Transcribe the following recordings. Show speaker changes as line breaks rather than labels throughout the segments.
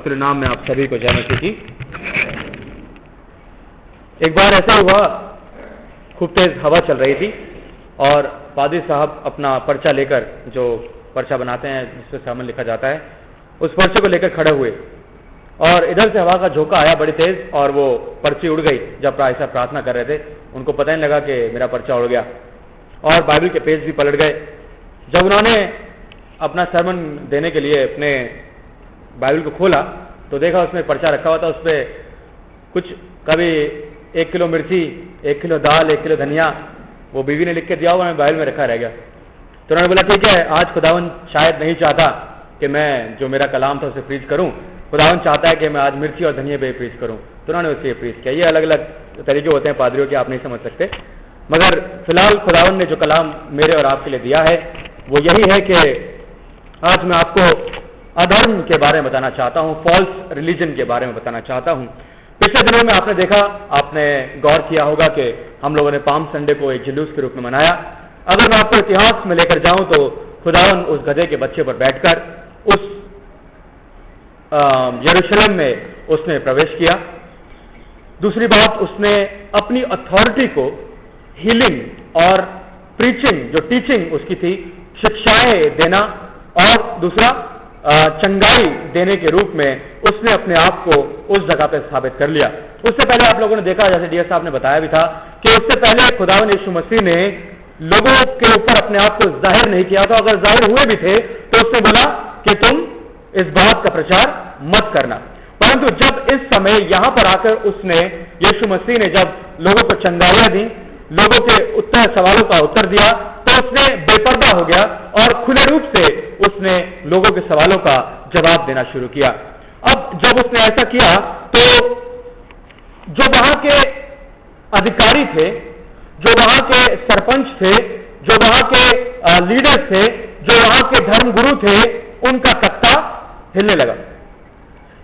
अतुल्य नाम में आप सभी को जय मसीह की। एक बार ऐसा हुआ, खूब तेज हवा चल रही थी और पादरी साहब अपना पर्चा लेकर, जो पर्चा बनाते हैं जिसमें सामान लिखा जाता है, उस पर्चे को लेकर खड़े हुए और इधर से हवा का झोंका आया बड़ी तेज और वो पर्ची उड़ गई। जब ऐसा प्रार्थना कर रहे थे उनको पता नहीं लगा कि मेरा पर्चा उड़ गया और बाइबल के पेज भी पलट गए। जब उन्होंने अपना सरमन देने के लिए अपने बाइबल को खोला तो देखा उसमें पर्चा रखा हुआ था। उस पर कुछ कभी 1 किलो मिर्ची, 1 किलो दाल, 1 किलो धनिया, वो बीवी ने लिख के दिया हुआ, मैं बाइबल में रखा रह गया। तो उन्होंने बोला ठीक है, आज खुदावन शायद नहीं चाहता कि मैं जो मेरा कलाम था उसे प्रीच करूं, खुदावन चाहता है कि मैं आज मिर्ची और धनिया पे प्रीच करूं। तो उन्होंने उसे प्रीच किया। ये अलग अलग तरीके होते हैं पादरियों के, आप नहीं समझ सकते, मगर फिलहाल खुदावन ने जो कलाम मेरे और आपके लिए दिया है वो यही है कि आज मैं आपको अधर्म के बारे में बताना चाहता हूं, फॉल्स रिलीजन के बारे में बताना चाहता हूं। पिछले दिनों में आपने देखा, आपने गौर किया होगा कि हम लोगों ने पाम संडे को एक जुलूस के रूप में मनाया। अगर मैं आपको इतिहास में लेकर जाऊं तो खुदावन उस गधे के बच्चे पर बैठकर उस यरूशलेम में उसने प्रवेश किया। दूसरी बात, उसने अपनी अथॉरिटी को हीलिंग और प्रीचिंग, जो टीचिंग उसकी थी, शिक्षाएं देना, और दूसरा चंगाई देने के रूप में उसने अपने आप को उस जगह पर स्थापित कर लिया। उससे पहले आप लोगों ने देखा, जैसे डीएस साहब ने बताया भी था, कि उससे पहले खुदावन यीशु मसीह ने लोगों के ऊपर अपने आप को जाहिर नहीं किया था। अगर जाहिर हुए भी थे तो उसने बोला कि तुम इस बात का प्रचार मत करना। परंतु जब इस समय यहां पर आकर उसने, यीशु मसीह ने जब लोगों को चंगाइयां दी, लोगों के सवालों का उत्तर दिया, तो उसने बेपर्दा हो गया और खुले रूप से उसने लोगों के सवालों का जवाब देना शुरू किया। अब जब उसने ऐसा किया तो जो वहां के अधिकारी थे, जो वहां के सरपंच थे, जो वहां के लीडर थे, जो वहां के धर्मगुरु थे, उनका तख्ता हिलने लगा।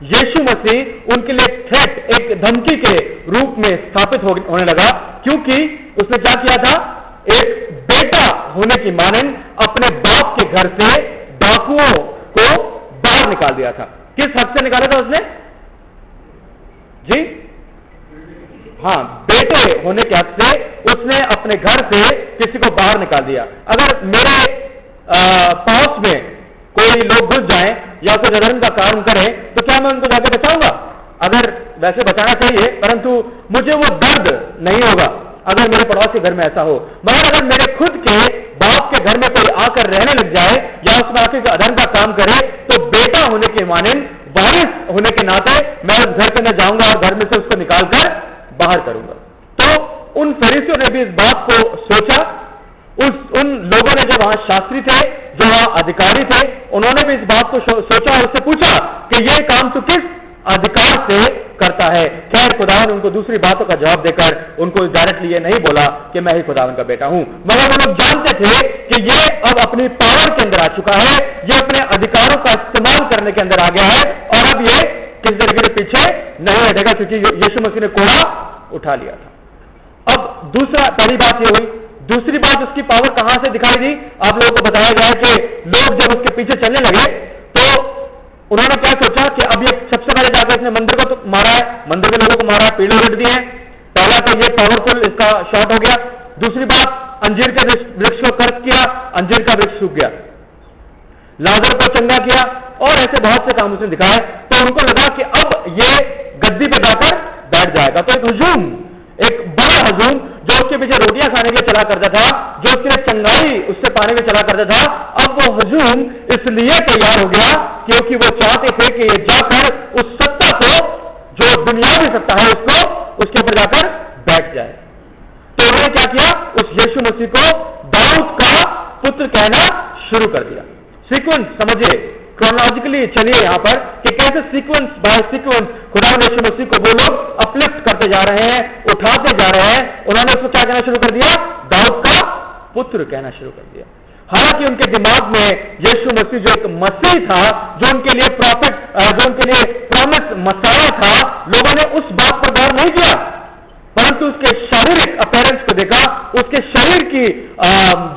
यीशु मसीह उनके लिए थ्रेट, एक धमकी के रूप में स्थापित होने लगा, क्योंकि उसने क्या किया था, एक बेटा होने की मानन अपने बाप के घर से डाकुओं को बाहर निकाल दिया था। किस हद से निकाला था उसने जी? हाँ, बेटे होने के हद से उसने अपने घर से किसी को बाहर निकाल दिया। अगर मेरे पड़ोस में कोई लोग घुस जाएं या कोई अधर्म का काम करें तो क्या मैं उनको जाकर बचाऊंगा? अगर वैसे बचाना चाहिए, परंतु मुझे वो दर्द नहीं होगा अगर मेरे पड़ोस के घर में ऐसा हो। मगर अगर मेरे खुद के बाप के घर में कोई आकर रहने लग जाए या उसमें आकर अधर्म का काम करे, तो बेटा होने के मानन, वारिस होने के नाते मैं उस घर के अंदर जाऊंगा और घर में से उसको निकालकर बाहर करूंगा। तो उन फरीसियों ने भी इस बात को सोचा। उन लोगों ने, जो वहां शास्त्री थे, जो वहां अधिकारी थे, उन्होंने भी इस बात को सोचा और उससे पूछा कि ये काम तो किस अधिकार से करता है। खैर, खुदावन उनको दूसरी बातों का जवाब देकर उनको डायरेक्टली ये नहीं बोला कि मैं ही खुदावन का बेटा हूं, मगर वो लोग जानते थे कि ये अब अपनी पावर के अंदर आ चुका है, ये अपने अधिकारों का इस्तेमाल करने के अंदर आ गया है और अब ये किस तरीके के पीछे नहीं हटेगा, क्योंकि यीशु मसीह ने कोड़ा उठा लिया था। अब पहली बात ये हुई। दूसरी बात, उसकी पावर कहां से दिखाई दी? आप लोगों को बताया गया कि लोग जब उसके पीछे चलने लगे तो उन्होंने क्या सोचा कि अब ये सबसे पहले जाकर इसने मंदिर को तो मारा है, मंदिर के लोगों को मारा है, पीढ़े उलट दिए हैं। पहला तो ये पावरफुल इसका शॉट हो गया। दूसरी बात, अंजीर के वृक्ष को कर्क किया, अंजीर का वृक्ष सूख गया, लाजर को चंगा किया और ऐसे बहुत से काम उसने दिखाए। तो उनको लगा कि अब ये गद्दी पर जाकर बैठ जाएगा। तो एक हुजूम, एक बड़ा हुजूम जो उसके पीछे रोटियां खाने के लिए चला करता था, जो उसके लिए चंगाई उससे पाने के लिए चला करता था, अब वो हुजूम इसलिए तैयार हो गया क्योंकि वो चाहते थे कि ये जाकर उस सत्ता को, जो दुनियावी सत्ता है, उसके ऊपर जाकर बैठ जाए। तो उन्होंने क्या किया, उस यीशु मसीह को दाऊद का पुत्र कहना शुरू कर दिया। सीक्वेंस समझिए, क्रोनोलॉजिकली चलिए यहां पर कि कैसे सीक्वेंस बाय सीक्वेंस खुदा यीशु मसीह को वो लोग अपलिफ्ट करते जा रहे हैं, उठाते जा रहे हैं। उन्होंने उसको क्या कहना शुरू कर दिया, दाऊद का पुत्र कहना शुरू कर दिया। हालांकि उनके दिमाग में यीशु मसीह जो एक मसीह था, जो उनके लिए प्रॉफिट, जो उनके लिए प्रॉमिस मसाया था, लोगों ने उस बात पर गौर नहीं किया, परंतु उसके शारीरिक अपीयरेंस को देखा, उसके शरीर की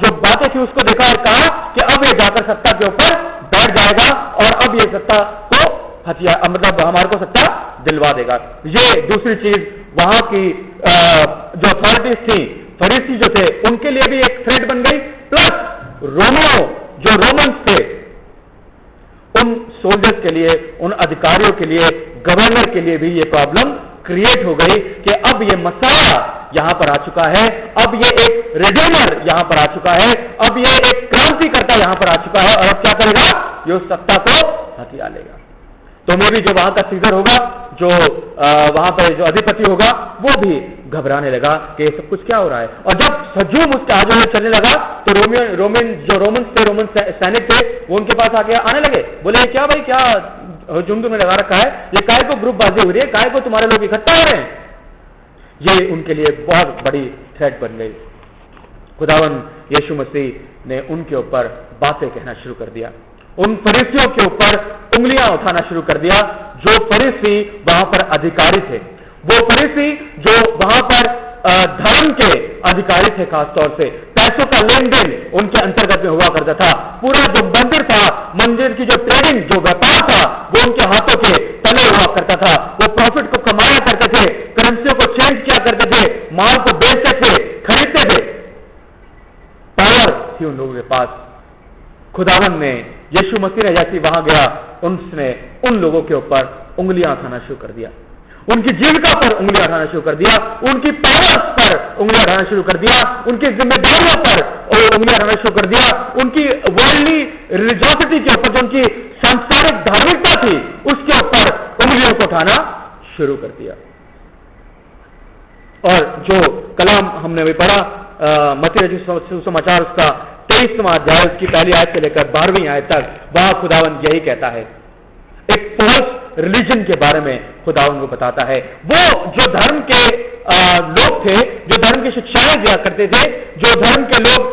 जो बातें थी उसको देखा और कहा कि अब ये जाकर सत्ता के ऊपर बैठ जाएगा और अब ये सत्ता को हथियार, मतलब हमारे को सत्ता दिलवा देगा। ये दूसरी चीज, वहां की जो अथॉरिटीज थी, फरीसी जो थे, उनके लिए भी एक थ्रेट बन गई, प्लस जो रोमन्स थे, उन सोल्जर्स के लिए, उन अधिकारियों के लिए, गवर्नर के लिए भी ये प्रॉब्लम क्रिएट हो गई कि अब ये मसाया यहां पर आ चुका है, अब ये एक रिडीमर यहां पर आ चुका है, अब ये एक क्रांतिकर्ता यहां पर आ चुका है, और अब क्या करेगा, ये उस सत्ता को हथिया लेगा। तो मे भी जो वहां का सीजर होगा, जो वहां पर जो अधिपति होगा, वो भी घबराने लगा कि ये सब कुछ क्या हो रहा है। और जब हजूम उसके आगे में चलने लगा तो रोमन सैनिक थे, वो उनके पास आने लगे, बोले क्या भाई, क्या हजूम तुमने लगा रखा है, ये काय को ग्रुपबाजी हो रही है, काय को तुम्हारे लोग इकट्ठा हो रहे हैं। ये उनके लिए बहुत बड़ी थ्रेट बन गई। खुदावन यीशु मसीह ने उनके ऊपर बातें कहना शुरू कर दिया, उन फरीसियों के ऊपर उंगलियां उठाना शुरू कर दिया, जो फरीसी वहां पर अधिकारी थे, वो फरीसी जो वहां पर धर्म के अधिकारी थे, खासतौर से पैसों का लेन देन उनके अंतर्गत में हुआ करता था। पूरा जो मंदिर था, मंदिर की जो ट्रेडिंग, जो व्यापार था, वो उनके हाथों के तले हुआ करता था। वो प्रॉफिट को कमाया करते थे, करेंसियों को चेंज किया करते थे, माल को बेचते थे, खरीदते थे, पावर थी उन लोगों के पास। खुदावन ने, यीशु मसीह ने जैसे वहां गया, उसने उन लोगों के ऊपर उंगलियां उठाना शुरू कर दिया, उनकी जीविका पर उंगलियां उठाना शुरू कर दिया, उनकी पावर्स पर उंगलियां उठाना शुरू कर दिया, उनकी जिम्मेदारियों पर उंगलियां उठाना शुरू कर दिया, उनकी वर्ल्डली रिलीजियोसिटी के ऊपर, जो उनकी सांसारिक धार्मिकता थी, उसके ऊपर उंगलियों को उठाना शुरू कर दिया। और जो कलाम हमने भी पढ़ा, मत्ती रचित सुसमाचार उसका 23वां अध्याय, उसकी पहली आयत से लेकर 12वीं आयत तक, वहां खुदावन यही कहता है, एक फॉल्स रिलीजन के बारे में खुदावन को बताता है। वो जो धर्म के लोग थे, जो धर्म की शिक्षाएं दिया करते थे, जो धर्म के लोग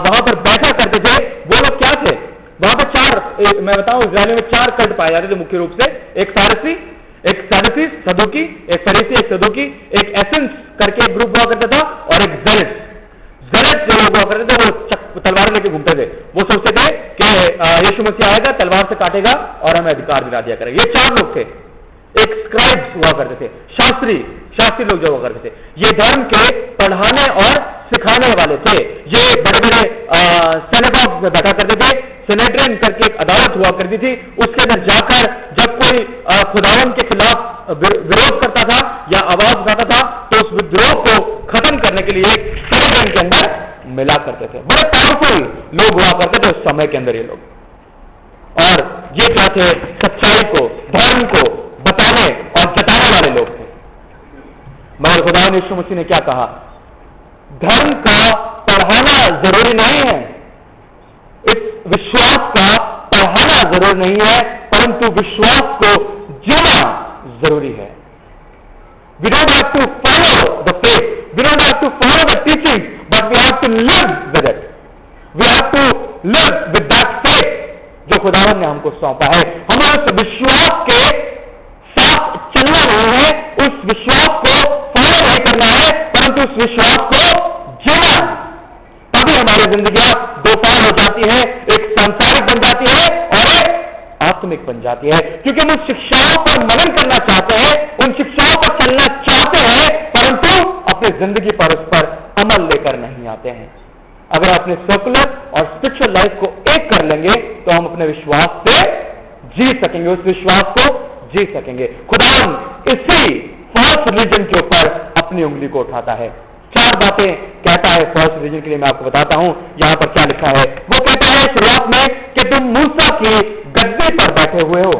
वहां पर बैठा करते थे, वो लोग क्या थे, वहां पर चार, मैं बताऊं, इस्राएल में 4 कल्ट पाए जाते थे मुख्य रूप से, एक सारसी, एक सैडुसी, सदुकी, एक फरीसी, एक सदुकी, एक एसेंस करके एक ग्रुप हुआ करता था, और एक जेरेट्स जो लोग हुआ करते थे, वो तलवार लेके घूमते थे। वो सोचते थे कि यीशु मसीह आएगा, तलवार से काटेगा और हमें अधिकार दिला दिया करेगा। ये 4 लोग थे। एक स्क्राइब्स हुआ करते थे, शास्त्री लोग जो हुआ करते थे, ये धर्म के पढ़ाने और सिखाने वाले थे। ये बड़े बड़े सेनेटॉक्स में बैठा करते थे, सेनेट्रियन करके एक अदालत हुआ करती थी, उसके अंदर जाकर जब कोई खुदावन के खिलाफ विरोध करता था या आवाज उठाता था, तो उस विद्रोह को खत्म करने के लिए एक संगठन के अंदर मिला करते थे। बड़े पावरफुल लोग हुआ करते थे उस समय के अंदर ये लोग, और ये क्या थे, सच्चाई को, धर्म को बताने और जताने वाले लोग थे। मगर खुदावन यीशु मसीह ने क्या कहा, धर्म का पढ़ाना जरूरी नहीं है, इस विश्वास का पढ़ाना जरूरी नहीं है, परंतु विश्वास को जीना जरूरी है। We don't have to follow the faith, we don't have to follow the teaching, but we have to live with it. We have to live with that faith जो खुदावन ने हमको सौंपा है। हमें उस विश्वास के साथ चलना नहीं है, उस विश्वास को फॉलो नहीं करना है, परंतु उस विश्वास को जीना। तभी हमारी जिंदगी दो पार हो जाती है, एक सांसारिक बन जाती है और एक आत्मिक बन जाती है, क्योंकि हम उन शिक्षाओं पर मनन करना चाहते हैं, उन शिक्षाओं पर चलना चाहते हैं, परंतु अपनी जिंदगी पर उस पर अमल लेकर नहीं आते हैं। अगर अपने सेकुलर और स्पिरिचुअल लाइफ को एक कर लेंगे तो हम अपने विश्वास से जी सकेंगे, उस विश्वास को जी सकेंगे। खुदावन इसी फॉल्स रिलीजन के ऊपर अपनी उंगली को उठाता है। 4 बातें कहता है फॉल्स रिलीजन के लिए, मैं आपको बताता हूं यहां पर क्या लिखा है। वो कहता है शुरुआत में कि तुम मूसा की गद्दे पर बैठे हुए हो।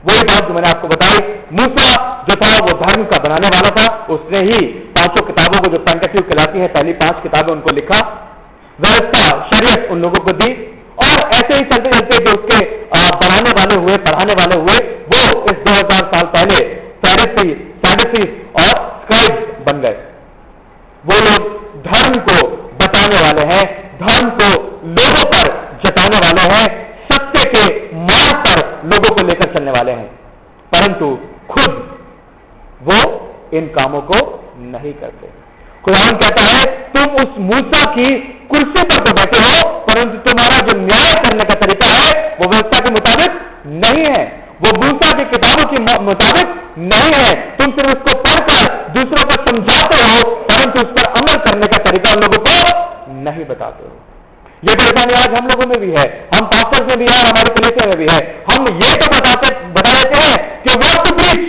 वही बात जो मैंने आपको बताई, मूसा जो था वो धर्म का बनाने वाला था, उसने ही 5 किताबों को जो पेंटाट्यूक कहलाती है, पहली 5 किताबें उनको लिखा, व्यवस्था शरीयत उन लोगों को दी, और ऐसे ही चलते चलते जो उसके पढ़ाने वाले हुए, पढ़ाने वाले हुए, वो इस 2000 साल पहले सैडुसीज और स्क्राइब्स बन गए। वो लोग धर्म को बताने वाले हैं, धर्म को लोगों पर जताने वाले हैं, सत्य के मार्ग पर लोगों को लेकर चलने वाले हैं, परंतु खुद वो इन कामों को नहीं करते। कुरान कहता है तुम उस मूसा की कुर्सी पर तो बैठे हो, परंतु तुम्हारा जो न्याय करने का तरीका है वो व्यवस्था के मुताबिक नहीं है। वो मूसा की किताबों के मुताबिक नहीं है। तुम सिर्फ उसको पढ़कर दूसरों को समझाते हो, परंतु उस पर अमल करने का तरीका उन लोगों को नहीं बताते हो। ये परेशानी आज हम लोगों में भी है, हम पास्टर्स में भी है, हमारे कलीसिया में भी है। हम ये तो बता देते हैं कि व्हाट टू प्रीच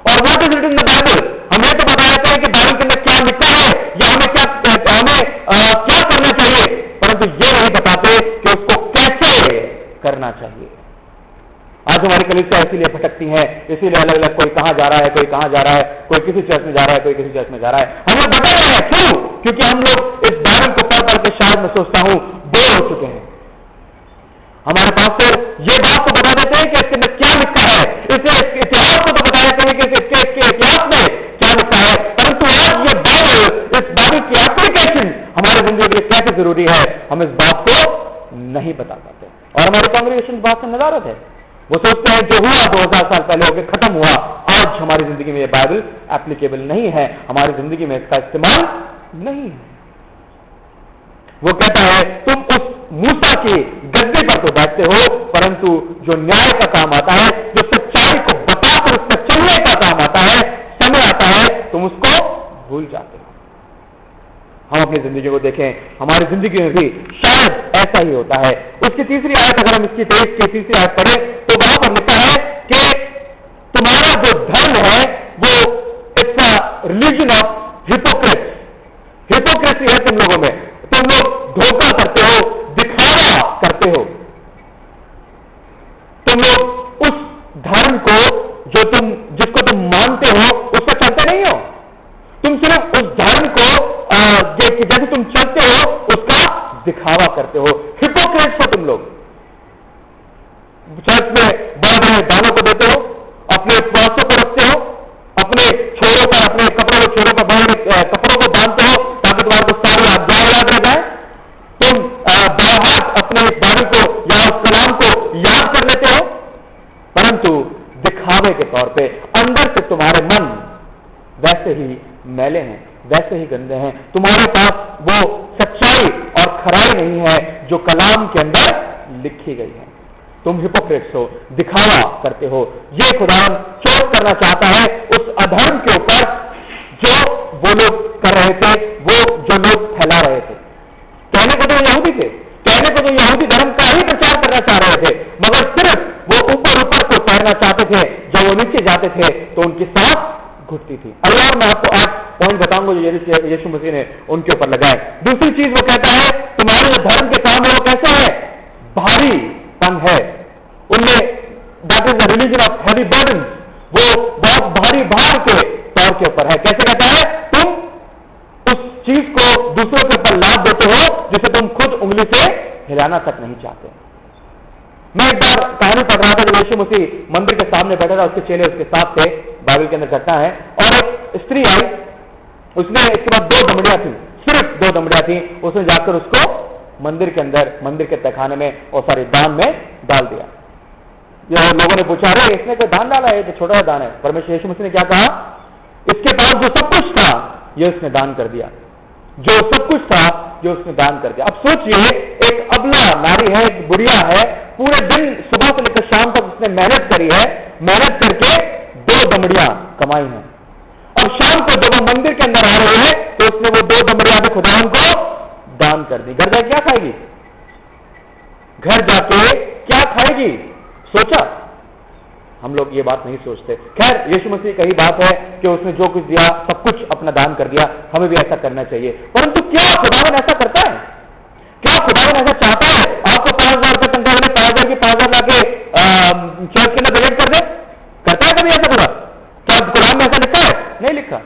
और what is written in the Bible. हम ये तो बता देते हैं कि बाइबल के अंदर क्या लिखा है या हमें क्या करना चाहिए, परंतु ये नहीं बताते कि उसको कैसे करना चाहिए। आज हमारी कलीसिया इसीलिए भटकती है, इसीलिए अलग अलग, कोई कहां जा रहा है, कोई कहां जा रहा है, कोई किसी चर्च में जा रहा है, कोई किसी चर्च में जा रहा है। हम लोग बता रहे हैं, क्यों? क्योंकि हम लोग इस बाइबल को पढ़ के शायद मैं सोचता हूं बोर हो चुके हैं। हमारे पास्टर ये बात तो बता देते हैं कि इसके अंदर क्या लिखा है, इसे इतिहास को तो बता देते हैं कि इसके इतिहास में क्या लिखा है, परंतु आज ये बाइबल, इस बाइबल की एप्लीकेशन हमारे जिंदगी के लिए कैसे जरूरी है, हम इस बात को नहीं बता पाते। और हमारी कांग्रेगेशन बात से नजारत है, वो सोचते हैं जो हुआ 2000 साल पहले होकर खत्म हुआ, आज हमारी जिंदगी में ये बाइबल एप्लीकेबल नहीं है, हमारी जिंदगी में इसका इस्तेमाल नहीं है। वो कहता है तुम उस मूसा के गद्दे पर तो बैठते हो, परंतु जो न्याय का काम आता है, जो सच्चाई को बताकर उस पर चलने का काम आता है, समय आता है, तुम उसको भूल जाते हो। हम अपनी जिंदगी को देखें, हमारी जिंदगी में भी शायद ऐसा ही होता है। उसकी तीसरी आयत, अगर हम इसकी 23 की तीसरी आयत पढ़ें तो वहां पर लिखा है कि तुम्हारा जो धर्म है वो it's a religion of Hippocrates. Hypocrisy है तुम लोगों में, तुम लोग धोखा करते हो, दिखावा करते हो। तुम लोग उस धर्म को जिसको तुम मानते हो उसका चलते नहीं हो। तुम सिर्फ उस धर्म को जैसे तुम चलते हो उसका दिखावा करते हो। हिपोक्रेट्स हो तुम लोग। चर्च में बड़े बड़े दानों को देते हो, अपने उपवासों को रखते हो, अपने छोरों पर, अपने कपड़ों को छोरों पर बड़े कपड़ों को बांधते हो ताकि तुम्हारे को सारी आज्ञाएं याद रह जाए। तुम बाहर अपने बाइबल को या उस कलाम को याद कर लेते हो, परंतु दिखावे के तौर पे अंदर से तुम्हारे मन वैसे ही मैले हैं, वैसे ही गंदे हैं। तुम्हारे पास वो सच्चाई और खराई नहीं है जो कलाम के अंदर लिखी गई है। तुम हिपोक्रेट्स हो, दिखावा करते हो। ये खुदा चोट करना चाहता है उस अधर्म के ऊपर जो वो लोग कर रहे थे, वो जो लोग फैला रहे थे। कहने को तो यहूदी थे, कहने को तो यहूदी धर्म का ही प्रचार करना चाह रहे थे, मगर सिर्फ वो ऊपर ऊपर को तैरना चाहते थे। जब वो नीचे जाते थे तो उनकी सांस घुटती थी। अल्लाह, मैं आपको 8 पॉइंट बताऊंगा जो यीशु मसीह ने उनके ऊपर लगाए। दूसरी चीज वो कहता है तुम्हारे जो धर्म के काम है वो कैसा है, भारीपन है उनमें। That is the religion of heavy burden. वो बहुत भारी भार के तौर के ऊपर है। कैसे कहता है, तुम उस चीज को दूसरों के ऊपर लाभ देते हो जिसे तुम खुद उंगली से हिलाना तक नहीं चाहते। मैं एक बार कहानी पढ़ रहा था जब यीशु मसीह मंदिर के सामने बैठा था, उसके चेले उसके साथ थे, बाइबल के अंदर घटना है। और एक स्त्री आई, उसने इसके बाद 2 दमड़ियां थी, सिर्फ 2 दमड़ियां थी। उसने जाकर उसको मंदिर के अंदर, मंदिर के तहखाने में और सारे दान में डाल दिया। ये लोगों ने पूछा, अरे इसने कोई दान डाला है, तो छोटा सा दान है। परमेश्वर यीशु मसीह ने क्या कहा, इसके पास जो सब कुछ था ये उसने दान कर दिया, जो सब कुछ था जो उसने दान कर दिया। अब सोचिए, एक अबला नारी है, एक बुढ़िया है, पूरे दिन सुबह से लेकर शाम तक उसने मेहनत करी है, मेहनत करके 2 दमड़ियां कमाई हैं। अब शाम को जब वो मंदिर के अंदर आ रहे हैं तो उसने वो 2 दमड़ियां भी खुदावन को दान कर दी। घर जाके क्या खाएगी, घर जाके क्या खाएगी, सोचा? हम लोग ये बात नहीं सोचते। खैर, यीशु मसीह की बात है कि उसने जो कुछ दिया सब कुछ अपना दान कर दिया, हमें भी ऐसा करना चाहिए। परंतु क्या खुदावन ऐसा करता है? क्या खुदावन ऐसा चाहता है आपको 5000 रुपये तनख्वाह मिले, 5000 की 5000 लाके चर्च के अंदर डोनेट कर दे? करता है कभी ऐसा खुदा? क्या कुरान में ऐसा लिखा है? नहीं लिखा।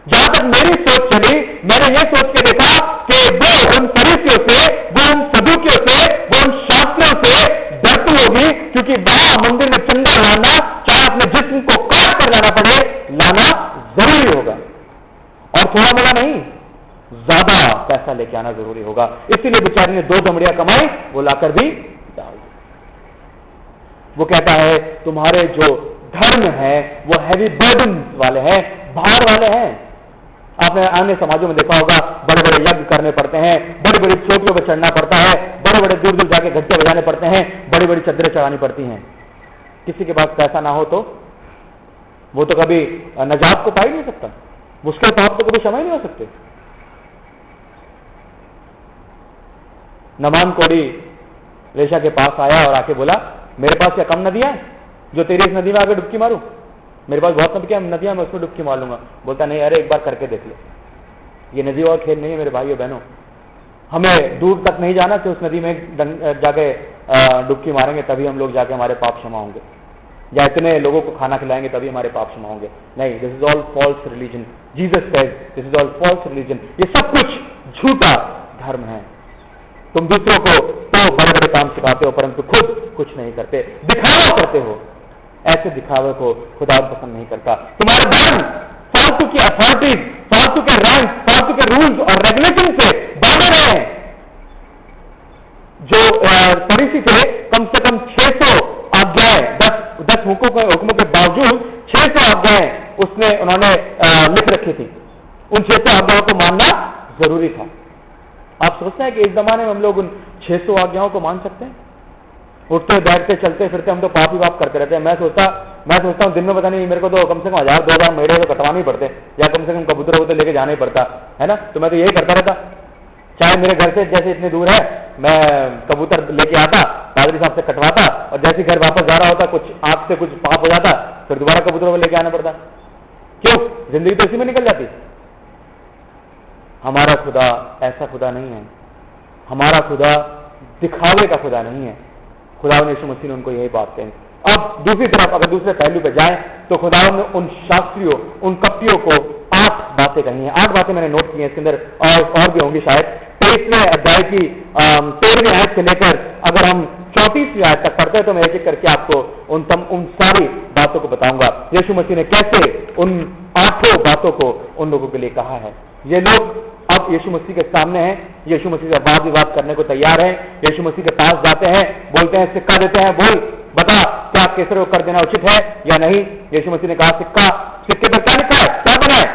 जहां तक मेरी सोच चली, मैंने ये सोच के देखा कि वो उन फरीसियों से, वो उन सदूकियों से, वो उन शास्त्रियों से डरती होगी, क्योंकि वहां मंदिर में चंदा लाना, चाहे अपने जिस्म को काट कर लाना पड़े, लाना जरूरी होगा। और थोड़ा मोड़ा नहीं, ज्यादा पैसा लेके आना जरूरी होगा। इसीलिए बेचारी ने 2 दमड़ियां कमाई, वो लाकर भी डाल दी। वो कहता है तुम्हारे जो धर्म है वो हैवी बर्डन वाले हैं, भार वाले हैं। आपने अन्य समाजों में देखा होगा, बड़े बड़े यज्ञ करने पड़ते हैं, बड़ी बड़ी चोटियों पर चढ़ना पड़ता है, बड़े बड़े दूर दूर जाके घंटे बजाने पड़ते हैं, बड़ी बड़ी चद्दरें चढ़ानी पड़ती हैं। किसी के पास पैसा ना हो तो वो तो कभी नजात को पा ही नहीं सकता, उसके पाप तो कभी क्षमा ही नहीं हो सकते। नमान कोड़ी रेशा के पास आया और आके बोला, मेरे पास क्या कम नदियां हैं जो तेरी इस नदी में आके डुबकी मारूं? मेरे पास बहुत नदियां, मैं उसमें डुबकी मार लूंगा। बोलता नहीं, अरे एक बार करके देख ले, ये नदी और खेल नहीं है मेरे भाइयों बहनों। हमें दूर तक नहीं जाना कि उस नदी में जाके डुबकी मारेंगे तभी हम लोग जाके हमारे पाप क्षमा होंगे, या इतने लोगों को खाना खिलाएंगे तभी हमारे पाप क्षमा होंगे। नहीं, this is all false religion. Jesus said this is all false religion. ये सब कुछ झूठा धर्म है। तुम दूसरों को तो बड़े बड़े काम सिखाते हो परंतु खुद कुछ नहीं करते, दिखावा करते हो। ऐसे दिखावे को खुदा पसंद नहीं करता। तुम्हारे बहन फालतू की अथॉरिटीज, फालतू के रैंक, फालतू के रूल्स और रेगुलेशन से बांधे रहे हैं। जो फरीसी थे, कम से कम 600 आज्ञाएं, 10 हुक्मों के बावजूद 600 आज्ञाएं उन्होंने लिख रखी थी। उन 600 आज्ञाओं को मानना जरूरी था। आप सोचते हैं कि इस जमाने में हम लोग उन 600 आज्ञाओं को मान सकते हैं? उठते बैठते चलते फिरते हम तो पाप ही पाप करते रहते हैं। मैं सोचता हूँ दिन में पता नहीं मेरे को तो कम से कम 1000-2000 मेढ़े तो कटवाने ही पड़ते, या कम से कम कबूतर तो लेके जाना ही पड़ता है ना। तो मैं तो यही करता रहता, चाहे मेरे घर से जैसे इतनी दूर है, मैं कबूतर लेके आता, पादरी साहब से कटवाता, और जैसे घर वापस जा रहा होता कुछ आंख से कुछ पाप हो जाता, फिर दोबारा कबूतरों को लेके आना पड़ता। क्यों? जिंदगी तो इसी में निकल जाती। हमारा खुदा ऐसा खुदा नहीं है। हमारा खुदा दिखावे का खुदा नहीं है। खुदा यीशु मसीह ने उनको यही बात कही। अब दूसरी तरफ अगर दूसरे पहलू पे जाएं तो खुदा ने उन शास्त्रियों, उन कप्तियों को 8 बातें कही हैं। 8 बातें मैंने नोट की हैं, इसके अंदर और भी होंगी शायद। 23वें अध्याय की 13वीं आयत से लेकर अगर हम 34वीं आयत तक पढ़ते हैं तो मैं एक एक करके आपको उन सारी बातों को बताऊंगा। यीशु मसीह ने कैसे उन 8 बातों को उन लोगों के लिए कहा है। ये लोग अब यीशु मसीह के सामने हैं, यीशु मसीह से वाद विवाद करने को तैयार हैं। यीशु मसीह के पास जाते हैं, बोलते हैं, सिक्का देते हैं, बोल बता क्या केसर को कर देना उचित है या नहीं। यीशु मसीह ने कहा, सिक्के पर क्या लिखा है, क्या बना है?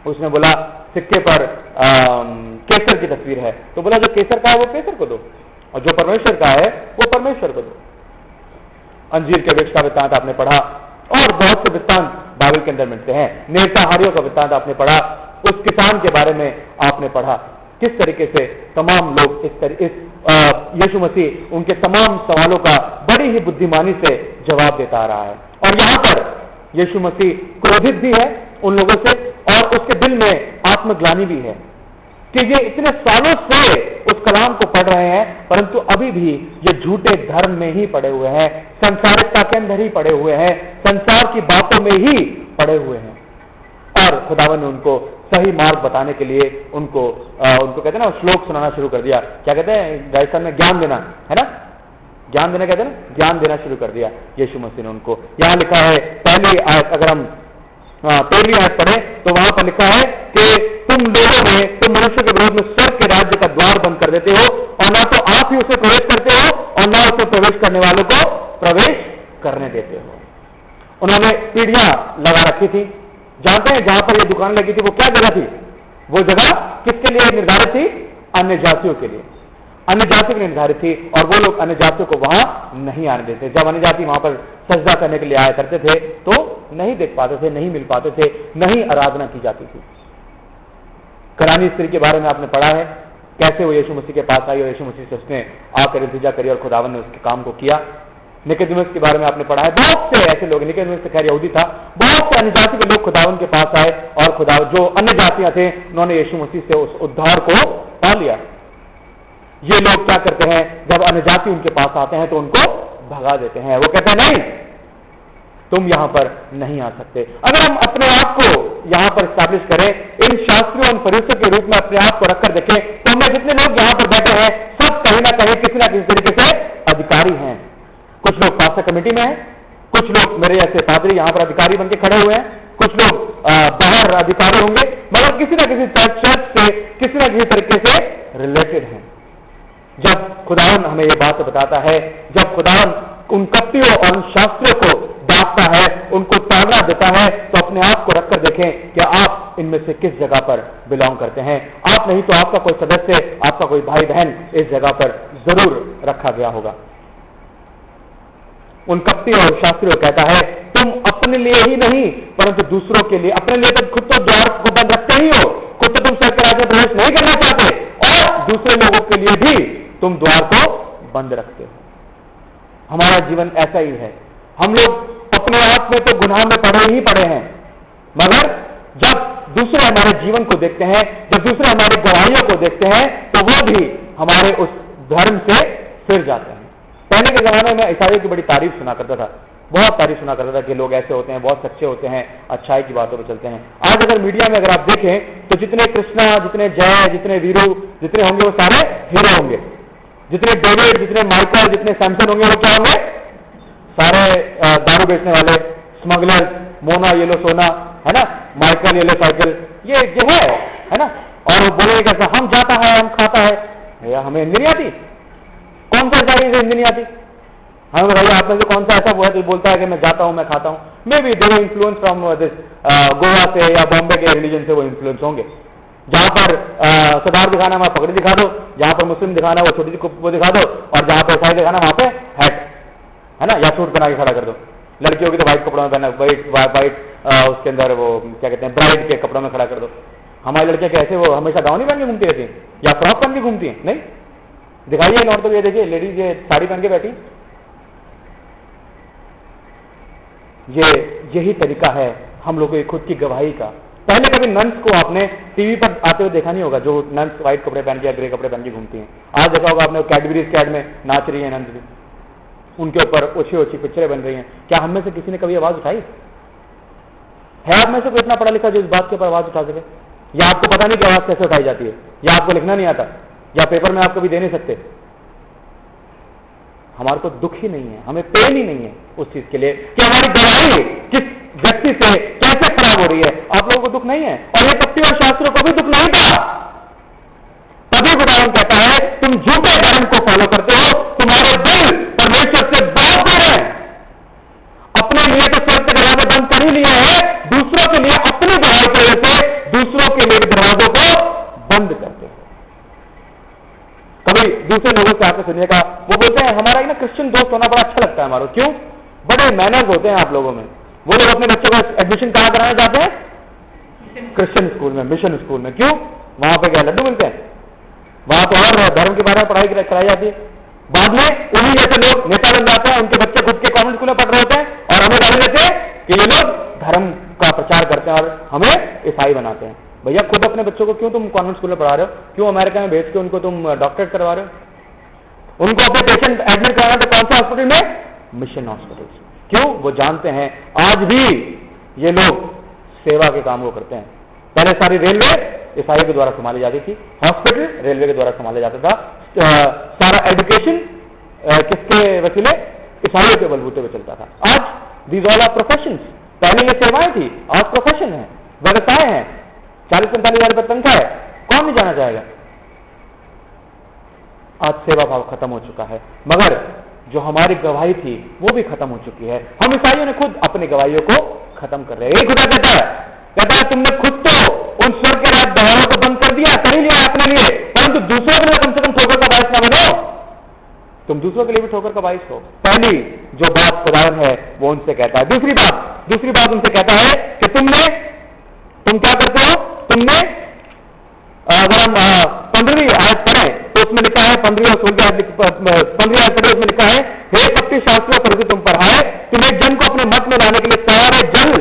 उसने बोला सिक्के पर केसर की तस्वीर है। तो बोला जो केसर का है वो केसर को दो, और जो परमेश्वर का है वो परमेश्वर को दो। अंजीर के वृक्ष का वृत्तांत आपने पढ़ा, और बहुत से वृत्तांत बाइबल के अंदर मिलते हैं। नेवताहारियों का वृत्तांत आपने पढ़ा, उस किसान के बारे में आपने पढ़ा, किस तरीके से तमाम लोग यीशु मसीह उनके तमाम सवालों का बड़ी ही बुद्धिमानी से जवाब देता आ रहा है। और यहाँ पर यीशु मसीह क्रोधित भी है उन लोगों से, और उसके दिल में आत्मग्लानि भी है कि ये इतने सालों से उस कलाम को पढ़ रहे हैं परंतु अभी भी ये झूठे धर्म में ही पड़े हुए हैं, संसारिकता के अंदर ही पड़े हुए हैं, संसार की बातों में ही पड़े हुए हैं। और खुदावन ने उनको सही मार्ग बताने के लिए उनको कहते हैं ना, श्लोक सुनाना शुरू कर दिया। क्या कहते हैं राजस्थान में, ज्ञान देना है ना, ज्ञान देना कहते हैं ना, ज्ञान देना शुरू कर दिया यीशु मसीह ने उनको। यहाँ लिखा है पहली आयत, अगर हम 13वीं आयत पढ़े तो वहां पर लिखा है कि तुम मनुष्य के विरोध में स्वर्ग के राज्य का द्वार बंद कर देते हो, और ना तो आप ही उसे प्रवेश करते हो और ना उसे प्रवेश करने वालों को प्रवेश करने देते हो। उन्होंने सीढ़ियां लगा रखी थी। जानते हैं जहां पर ये दुकान लगी थी वो क्या जगह थी? वो जगह किसके लिए निर्धारित थी? अन्य जातियों के लिए, अन्य जाति के लिए निर्धारित थी, और वो लोग अन्य जातियों को वहां नहीं आने देते। जब अन्य जाति वहां पर सजदा करने के लिए आया करते थे तो नहीं देख पाते थे, नहीं मिल पाते थे, नहीं आराधना की जाती थी। कनानी स्त्री के बारे में आपने पढ़ा है, कैसे वो यीशु मसीह के पास आई और यीशु मसीह से उसने आकर इल्तिजा करी और खुदावन ने उसके काम को किया। निकोदेमुस के बारे में आपने पढ़ा है, बहुत से ऐसे लोग, निकोदेमुस से खैर यहूदी था, बहुत से अन्य जाति के लोग खुदावन के पास आए, और खुदा जो अन्य जातियां थे उन्होंने यीशु मसीह से उस उद्धार को पा लिया। ये लोग क्या करते हैं, जब अन्य जाति उनके पास आते हैं तो उनको भगा देते हैं। वो कहते हैं नहीं, तुम यहां पर नहीं आ सकते। अगर हम अपने आप को यहां पर स्टैब्लिश करें, इन शास्त्रियों और फरीसियों के रूप में अपने आप को रखकर देखें, तो हमें जितने लोग यहां पर बैठे हैं सब कहीं ना कहीं किसी ना किसी तरीके से अधिकारी हैं। कुछ लोग पास्टर कमेटी में हैं, कुछ लोग मेरे जैसे पादरी यहां पर अधिकारी बनके खड़े हुए हैं, कुछ लोग बाहर अधिकारी होंगे, मगर किसी ना किसी चर्च से किसी ना किसी तरीके से रिलेटेड हैं। जब खुदावन हमें ये बात बताता है, जब खुदावन उन कप्तियों और उन शास्त्रियों को डांटता है, उनको ताना देता है, तो अपने आप को रखकर देखें कि आप इनमें से किस जगह पर बिलोंग करते हैं। आप नहीं तो आपका कोई सदस्य, आपका कोई भाई बहन इस जगह पर जरूर रखा गया होगा। उन कपटी और शास्त्रियों कहता है, तुम अपने लिए ही नहीं परंतु दूसरों के लिए, अपने लिए तो खुद तो द्वार को बंद रखते ही हो, खुद तो तुम स्वर्ग के राज्य में प्रवेश नहीं करना चाहते, और दूसरे लोगों के लिए भी तुम द्वार को बंद रखते हो। हमारा जीवन ऐसा ही है। हम लोग अपने आप में तो गुनाह में पड़े ही पड़े हैं, मगर जब दूसरे हमारे जीवन को देखते हैं, जब दूसरे हमारे गवाहियों को देखते हैं, तो वो भी हमारे उस धर्म से फिर जाते हैं। पहले के जमाने में ईसाइयों की बड़ी तारीफ सुना करता था, बहुत तारीफ सुना करता था कि लोग ऐसे होते हैं, बहुत सच्चे होते हैं, अच्छाई की बातों पर चलते हैं। आज अगर मीडिया में अगर आप देखें तो जितने कृष्णा, जितने जय, जितने वीरू जितने होंगे वो सारे हीरो होंगे, जितने डेविड, जितने माइकल, जितने सैमसन होंगे वो क्या होंगे, सारे दारू बेचने वाले, स्मगलर, मोना ये लो सोना, है ना, माइकल ये लो साइकिल, ये है ना। और वो बोलेंगे कैसा, हम जाता है, हम खाता है, भैया हमें हिंदी नहीं आती, कौन सा ईसाई से हिंदी नहीं आती, हमें भैया आप में से कौन सा ऐसा वो है जो बोलता है कि मैं जाता हूं, मैं खाता हूं। May be they influence from this Goa से या बॉम्बे के रिलीजन से वो इन्फ्लुएंस होंगे। जहां पर सरदार दिखाना वहां पगड़ी दिखा दो, जहां पर मुस्लिम दिखाना वो छोटी सी वो दिखा दो, और जहां पर ईसाई दिखाना वहां पे हैट, है ना, या सूट बना के खड़ा कर दो। लड़कियों की तो व्हाइट कपड़ों में पहना, व्हाइट उसके अंदर वो क्या कहते हैं ब्राइड के कपड़ों में खड़ा कर दो। हमारी लड़कियां कैसे, वो हमेशा गाउन ही पहन के घूमती रहती हैं या फ्रॉक पहन के घूमती हैं? नहीं, दिखाइए नॉर्थ को, ये देखिए लेडीज ये साड़ी पहन के बैठी। यही तरीका है हम लोगों की खुद की गवाही का। पहले कभी नन्स को आपने टीवी पर आते हुए देखा नहीं होगा, जो नन्स व्हाइट कपड़े पहन के या ग्रे कपड़े पहन के घूमती हैं। आज देखा होगा आपने कैडबरीज कैड में नाच रही है नन्स भी, उनके ऊपर ओछी ओछी पिक्चरें बन रही हैं। क्या हम में से किसी ने कभी आवाज उठाई है? आप में से कोई इतना पढ़ा लिखा जो इस बात के ऊपर आवाज उठा सके? या आपको पता नहीं कि आवाज कैसे उठाई जाती है, या आपको लिखना नहीं आता, या पेपर में आप कभी दे नहीं सकते? हमारे को दुख ही नहीं है, हमें पेन ही नहीं है उस चीज के लिए कि हमारी गवाही किस व्यक्ति से कैसे खराब हो रही है। आप लोगों को दुख नहीं है, और ये कपटी और शास्त्रों को भी दुख नहीं था। तभी खुदावन कहता है, तुम झूठे धर्म को फॉलो करते हो, तुम्हारे दिल परमेश्वर से बहुत दूर है। अपने लिए तो स्वर्ग के दरवाजे बंद कर ही लिए हैं, दूसरों के लिए अपनी गवाही की वजह से दूसरों के लिए दरवाजों को बंद करते हैं। कभी दूसरे लोगों से आपने सुनिएगा, वो बोलते हैं हमारा ना क्रिश्चियन दोस्त होना बड़ा अच्छा लगता है हमारा। क्यों? बड़े मैनर्स होते हैं आप लोगों में। वो लोग अपने बच्चों को एडमिशन कहां कराने जाते हैं? क्रिश्चियन स्कूल में, मिशन स्कूल में। क्यों? वहां पे क्या लड्डू मिलते हैं? वहां तो और धर्म के बारे में पढ़ाई कराई जाती है। बाद में उन्हीं जैसे लोग नेता बन जाते हैं, उनके बच्चे खुद के कॉन्वेंट स्कूल में पढ़ रहे होते हैं, और हमें डाल देते हैं कि ये लोग धर्म का प्रचार करते हैं और हमें ईसाई बनाते हैं। भैया खुद अपने बच्चों को क्यों तुम कॉन्वेंट स्कूल में पढ़ा रहे हो? क्यों अमेरिका में भेज के उनको तुम डॉक्टरेट करवा रहे हो? उनको अपने पेशेंट एडमिट कराना तो कौन सा हॉस्पिटल में? Mission hospital. क्यों? वो जानते हैं आज भी ये लोग सेवा के काम को करते हैं। पहले सारी रेलवे ईसाई के द्वारा संभाली जाती थी, हॉस्पिटल रेलवे के द्वारा संभाला जाता था, सारा एजुकेशन किसके वसीले? ईसाइयों के बलबूते पे चलता था। आज दीज ऑल आर प्रोफेशंस। पहले ये सेवाएं थी, आज प्रोफेशन है, व्यवसाय है, 40-45 हजार रुपये तनख्वाह है, कौन नहीं जाना चाहेगा? आज सेवा भाव खत्म हो चुका है, मगर जो हमारी गवाही थी वो भी खत्म हो चुकी है। हम ईसाइयों ने खुद अपनी गवाहियों को खत्म कर रहे हैं। यही खुदा कहता है तुमने खुद तो उन स्वर्ग के राज द्वारों को बंद कर दिया, कर ही लिया अपने लिए, परंतु दूसरों के लिए कम से कम ठोकर का बायस ना बनो। तुम दूसरों के लिए भी ठोकर का बायस हो। पहली जो बात खुदावन है वो उनसे कहता है। दूसरी बात उनसे कहता है कि तुम क्या करते हो? तुमने अगर हम 15वीं आयत पढ़े तो उसमें लिखा है, 15वीं और 16वीं आयत पढ़े, उसमें लिखा है, हे कपटी शास्त्रों फरीसी तुम पर है, तुम एक जन को अपने मत में लाने के लिए सारे जल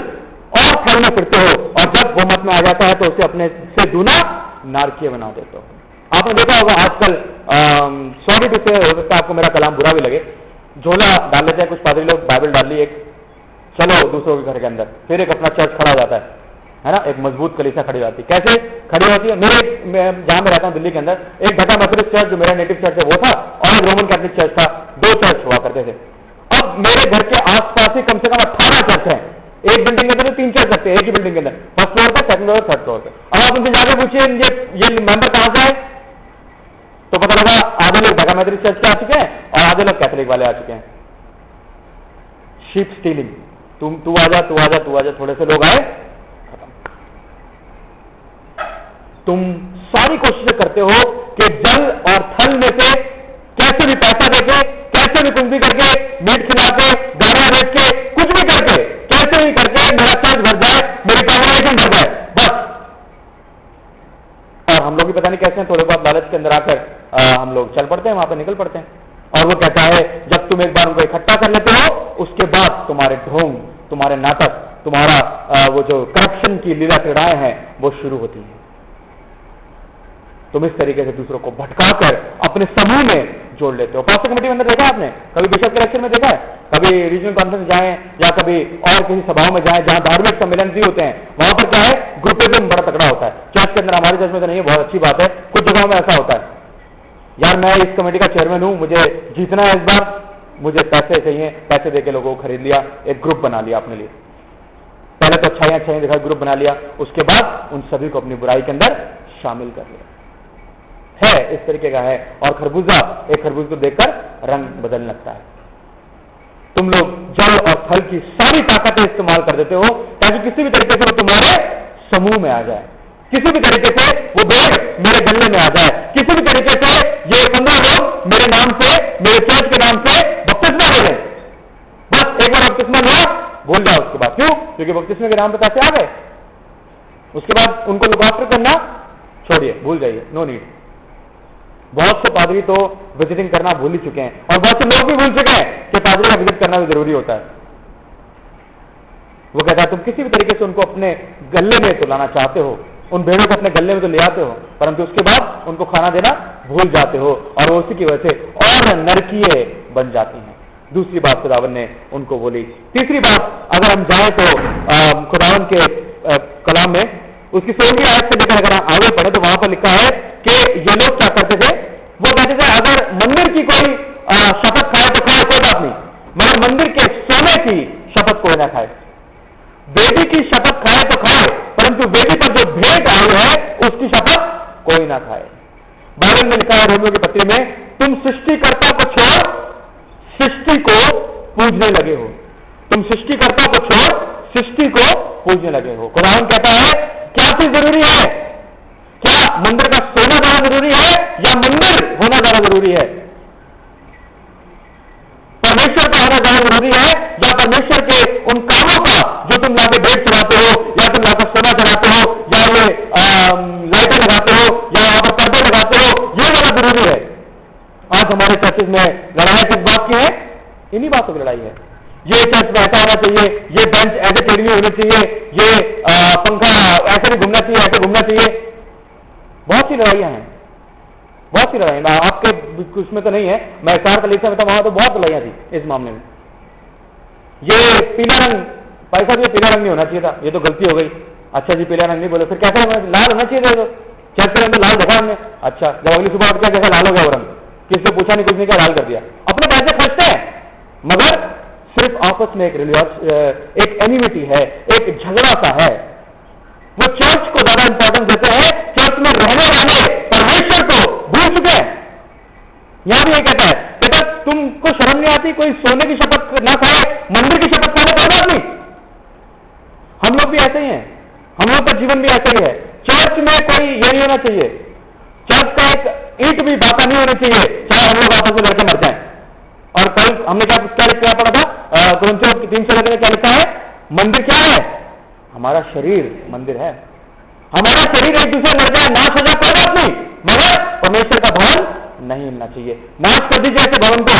और फल में फिरते हो, और जब वो मत में आ जाता है तो उसे अपने से दूना नारकीय बना देते हो। आपने देखा होगा आजकल, सॉरी टू से, हो सकता है आपको मेरा कलाम बुरा भी लगे, झोला डाल लेते हैं कुछ पादरी लोग, बाइबल डाल ली एक, चलो दूसरों के घर के अंदर, फिर एक अपना चर्च खड़ा हो जाता है ना, एक मजबूत कलीसिया खड़ी होती है। कैसे खड़ी होती है? जहां मैं रहता हूं दिल्ली के अंदर, एक ढका मेथोडिस्ट चर्च जो मेरा नेटिव चर्च है वो था, और एक रोमन कैथोलिक चर्च था। 2 चर्च हुआ करते थे। अब मेरे घर के आसपास ही कम से कम 18 चर्च है। एक बिल्डिंग के अंदर 3 चर्च सकते हैं, एक ही बिल्डिंग के अंदर, फर्स्ट फ्लोर पर, सेकंड फ्लोर, थर्ड फ्लोर पे। अब आप उनसे जाके पूछिए ये मेंबर कहां से है, तो पता लगा आधे लोग ढका मेथोडिस्ट चर्च के आ चुके हैं और आधे लोग कैथोलिक वाले आ चुके हैं। शीप स्टीलिंग, तू आजा, थोड़े से लोग आए, तुम सारी कोशिशें करते हो कि जल और थल में से कैसे भी पैसा देके, कैसे भी कुंभी करके, मीट खिला के, भी पता नहीं कैसे हैं, थोड़े बहुत लालच के अंदर आकर हम लोग चल पड़ते हैं, वहां पर निकल पड़ते हैं। और वो कहता है जब तुम एक बार उनको इकट्ठा कर लेते हो, उसके बाद तुम्हारे ढोंग, तुम्हारे नाटक, तुम्हारा वो जो करप्शन की लीला क्रीड़ाएं हैं वो शुरू होती हैं। तुम इस तरीके से दूसरों को भटकाकर अपने समूह में जोड़ लेते हो। पास्टर कमेटी में अंदर देखा आपने, कभी बिशप के लेक्चर में देखा है, कभी रीजनल कॉन्फ्रेंस जाएं या कभी और किसी सभाओं में जाएं जहां धार्मिक सम्मेलन भी होते हैं, वहां पर क्या है, ग्रुपिज्म बड़ा तगड़ा होता है। चर्च के अंदर, हमारे चर्च में तो नहीं है, बहुत अच्छी बात है, कुछ जगहों में ऐसा होता है, यार मैं इस कमेटी का चेयरमैन हूं, मुझे जीतना है इस बार, मुझे पैसे चाहिए, पैसे देके लोगों को खरीद लिया, एक ग्रुप बना लिया अपने लिए, पहले तो अच्छाइयां दिखा ग्रुप बना लिया, उसके बाद उन सभी को अपनी बुराई के अंदर शामिल कर लिया। है इस तरीके का है। और खरबूजा, एक खरबूज को देखकर रंग बदलने लगता है। तुम लोग जल और फल की सारी ताकतें इस्तेमाल कर देते हो ताकि किसी भी तरीके से वो तुम्हारे समूह में आ जाए, किसी भी तरीके से वो भेड़ मेरे गले में आ जाए, किसी भी तरीके से ये 15 लोग मेरे नाम से, मेरे चर्च के नाम से बपतिस्मा ले लें। बस एक बार बपतिस्मा लिया, भूल जाओ उसके बाद। क्यों? क्योंकि बपतिस्मे के नाम पर पैसे आ गए, उसके बाद उनको लुक आफ्टर करना छोड़िए, भूल जाइए, नो नीड। बहुत से पादरी तो विजिटिंग करना भूल ही चुके हैं, और बहुत से लोग भी भूल चुके हैं कि पादरी का विजिट करना भी जरूरी होता है। वो कहता है तुम किसी भी तरीके से उनको अपने गले में तो लाना चाहते हो, उन भेड़ों को अपने गले में तो ले आते हो, परंतु उसके बाद उनको खाना देना भूल जाते हो, और उसी की वजह से और नरकीय बन जाती हैं। दूसरी बात खुदावन ने उनको बोली। तीसरी बात, अगर हम जाए तो खुदावन के कलाम में उसकी 16वीं आयत से लेकर अगर आगे पढ़े तो वहां पर लिखा है कि ये लोग क्या करते थे, वो कहते थे अगर मंदिर की कोई शपथ खाए तो खाए, कोई बात नहीं, मगर मंदिर के सोने की शपथ कोई ना खाए। वेदी की शपथ खाए तो खाए, परंतु वेदी पर जो भेंट आई है उसकी शपथ कोई ना खाए। बाइबल में लिखा है रोमियो की पत्री में, तुम सृष्टिकर्ता को छोड़ सृष्टि को पूजने लगे हो। तुम सृष्टिकर्ता को छोड़ सृष्टि को पूजने लगे हो। कुरान कहता है क्या चीज जरूरी है? क्या मंदिर का सोना ज्यादा जरूरी है या मंदिर होना ज्यादा जरूरी है? परमेश्वर का होना ज्यादा जरूरी है या परमेश्वर के उन कामों का जो तुम लाके भेंट चढ़ाते हो, या तुम लाकर सोना चढ़ाते हो, या ये लाइटें लगाते हो, या यहाँ पर पर्दे लगाते हो, ये ज्यादा जरूरी है? आज हमारे चर्चेज में लड़ाई किस बात की है? इन्हीं बातों की लड़ाई है। ये चर्च में ऐसा होना चाहिए, ये बेंच ऐसे टेढ़ी होनी चाहिए, ये पंखा ऐसे नहीं घूमना चाहिए, ऐसे घूमना चाहिए। बहुत सी लड़ाइयां हैं, बहुत सी लड़ाई। आपके उसमें तो नहीं है, मैं सार कलीसिया में था, वहां तो बहुत लड़ाइयां थी इस मामले में। ये पीला रंग, भाई साहब ये पीला रंग नहीं होना चाहिए था, ये तो गलती हो गई। अच्छा जी पीला रंग नहीं बोले, फिर कैसा होना? लाल होना चाहिए था। चर्च के अंदर लाल देखा हमने, अच्छा जब अगली सुबह उठ गया कैसा लाल हो गया वो रंग, किससे पूछा नहीं, कुछ नहीं, क्या लाल कर दिया। अपने पैसे खर्चते हैं, मगर सिर्फ आपस में एक एनिमिटी है, एक झगड़ा सा है। वो चर्च को ज्यादा इंपॉर्टेंस देते हैं, चर्च में रहने वाले परमेश्वर को भूल चुके हैं। यहां भी ये कहता है, बेटा तुमको शर्म नहीं आती कोई सोने की शपथ ना खाए, मंदिर की शपथ खाने कोई बात नहीं। हम लोग भी ऐसे ही हैं, हम लोग का जीवन भी ऐसा ही है। चर्च में कोई ये नहीं होना चाहिए, चर्च का एक ईंट भी बाता नहीं होनी चाहिए, चाहे हम लोग आपस में लड़के मर जाए। और कल हमने क्या पढ़ा था, कुरिन्थियों 3 में क्या लिखा है? मंदिर क्या है? हमारा शरीर मंदिर है। हमारा शरीर एक दूसरे लड़ जाए, नाश हो जाए, कोई बात नहीं, मगर परमेश्वर का भवन नहीं मिलना चाहिए। नाश कर दीजिए ऐसे भवन को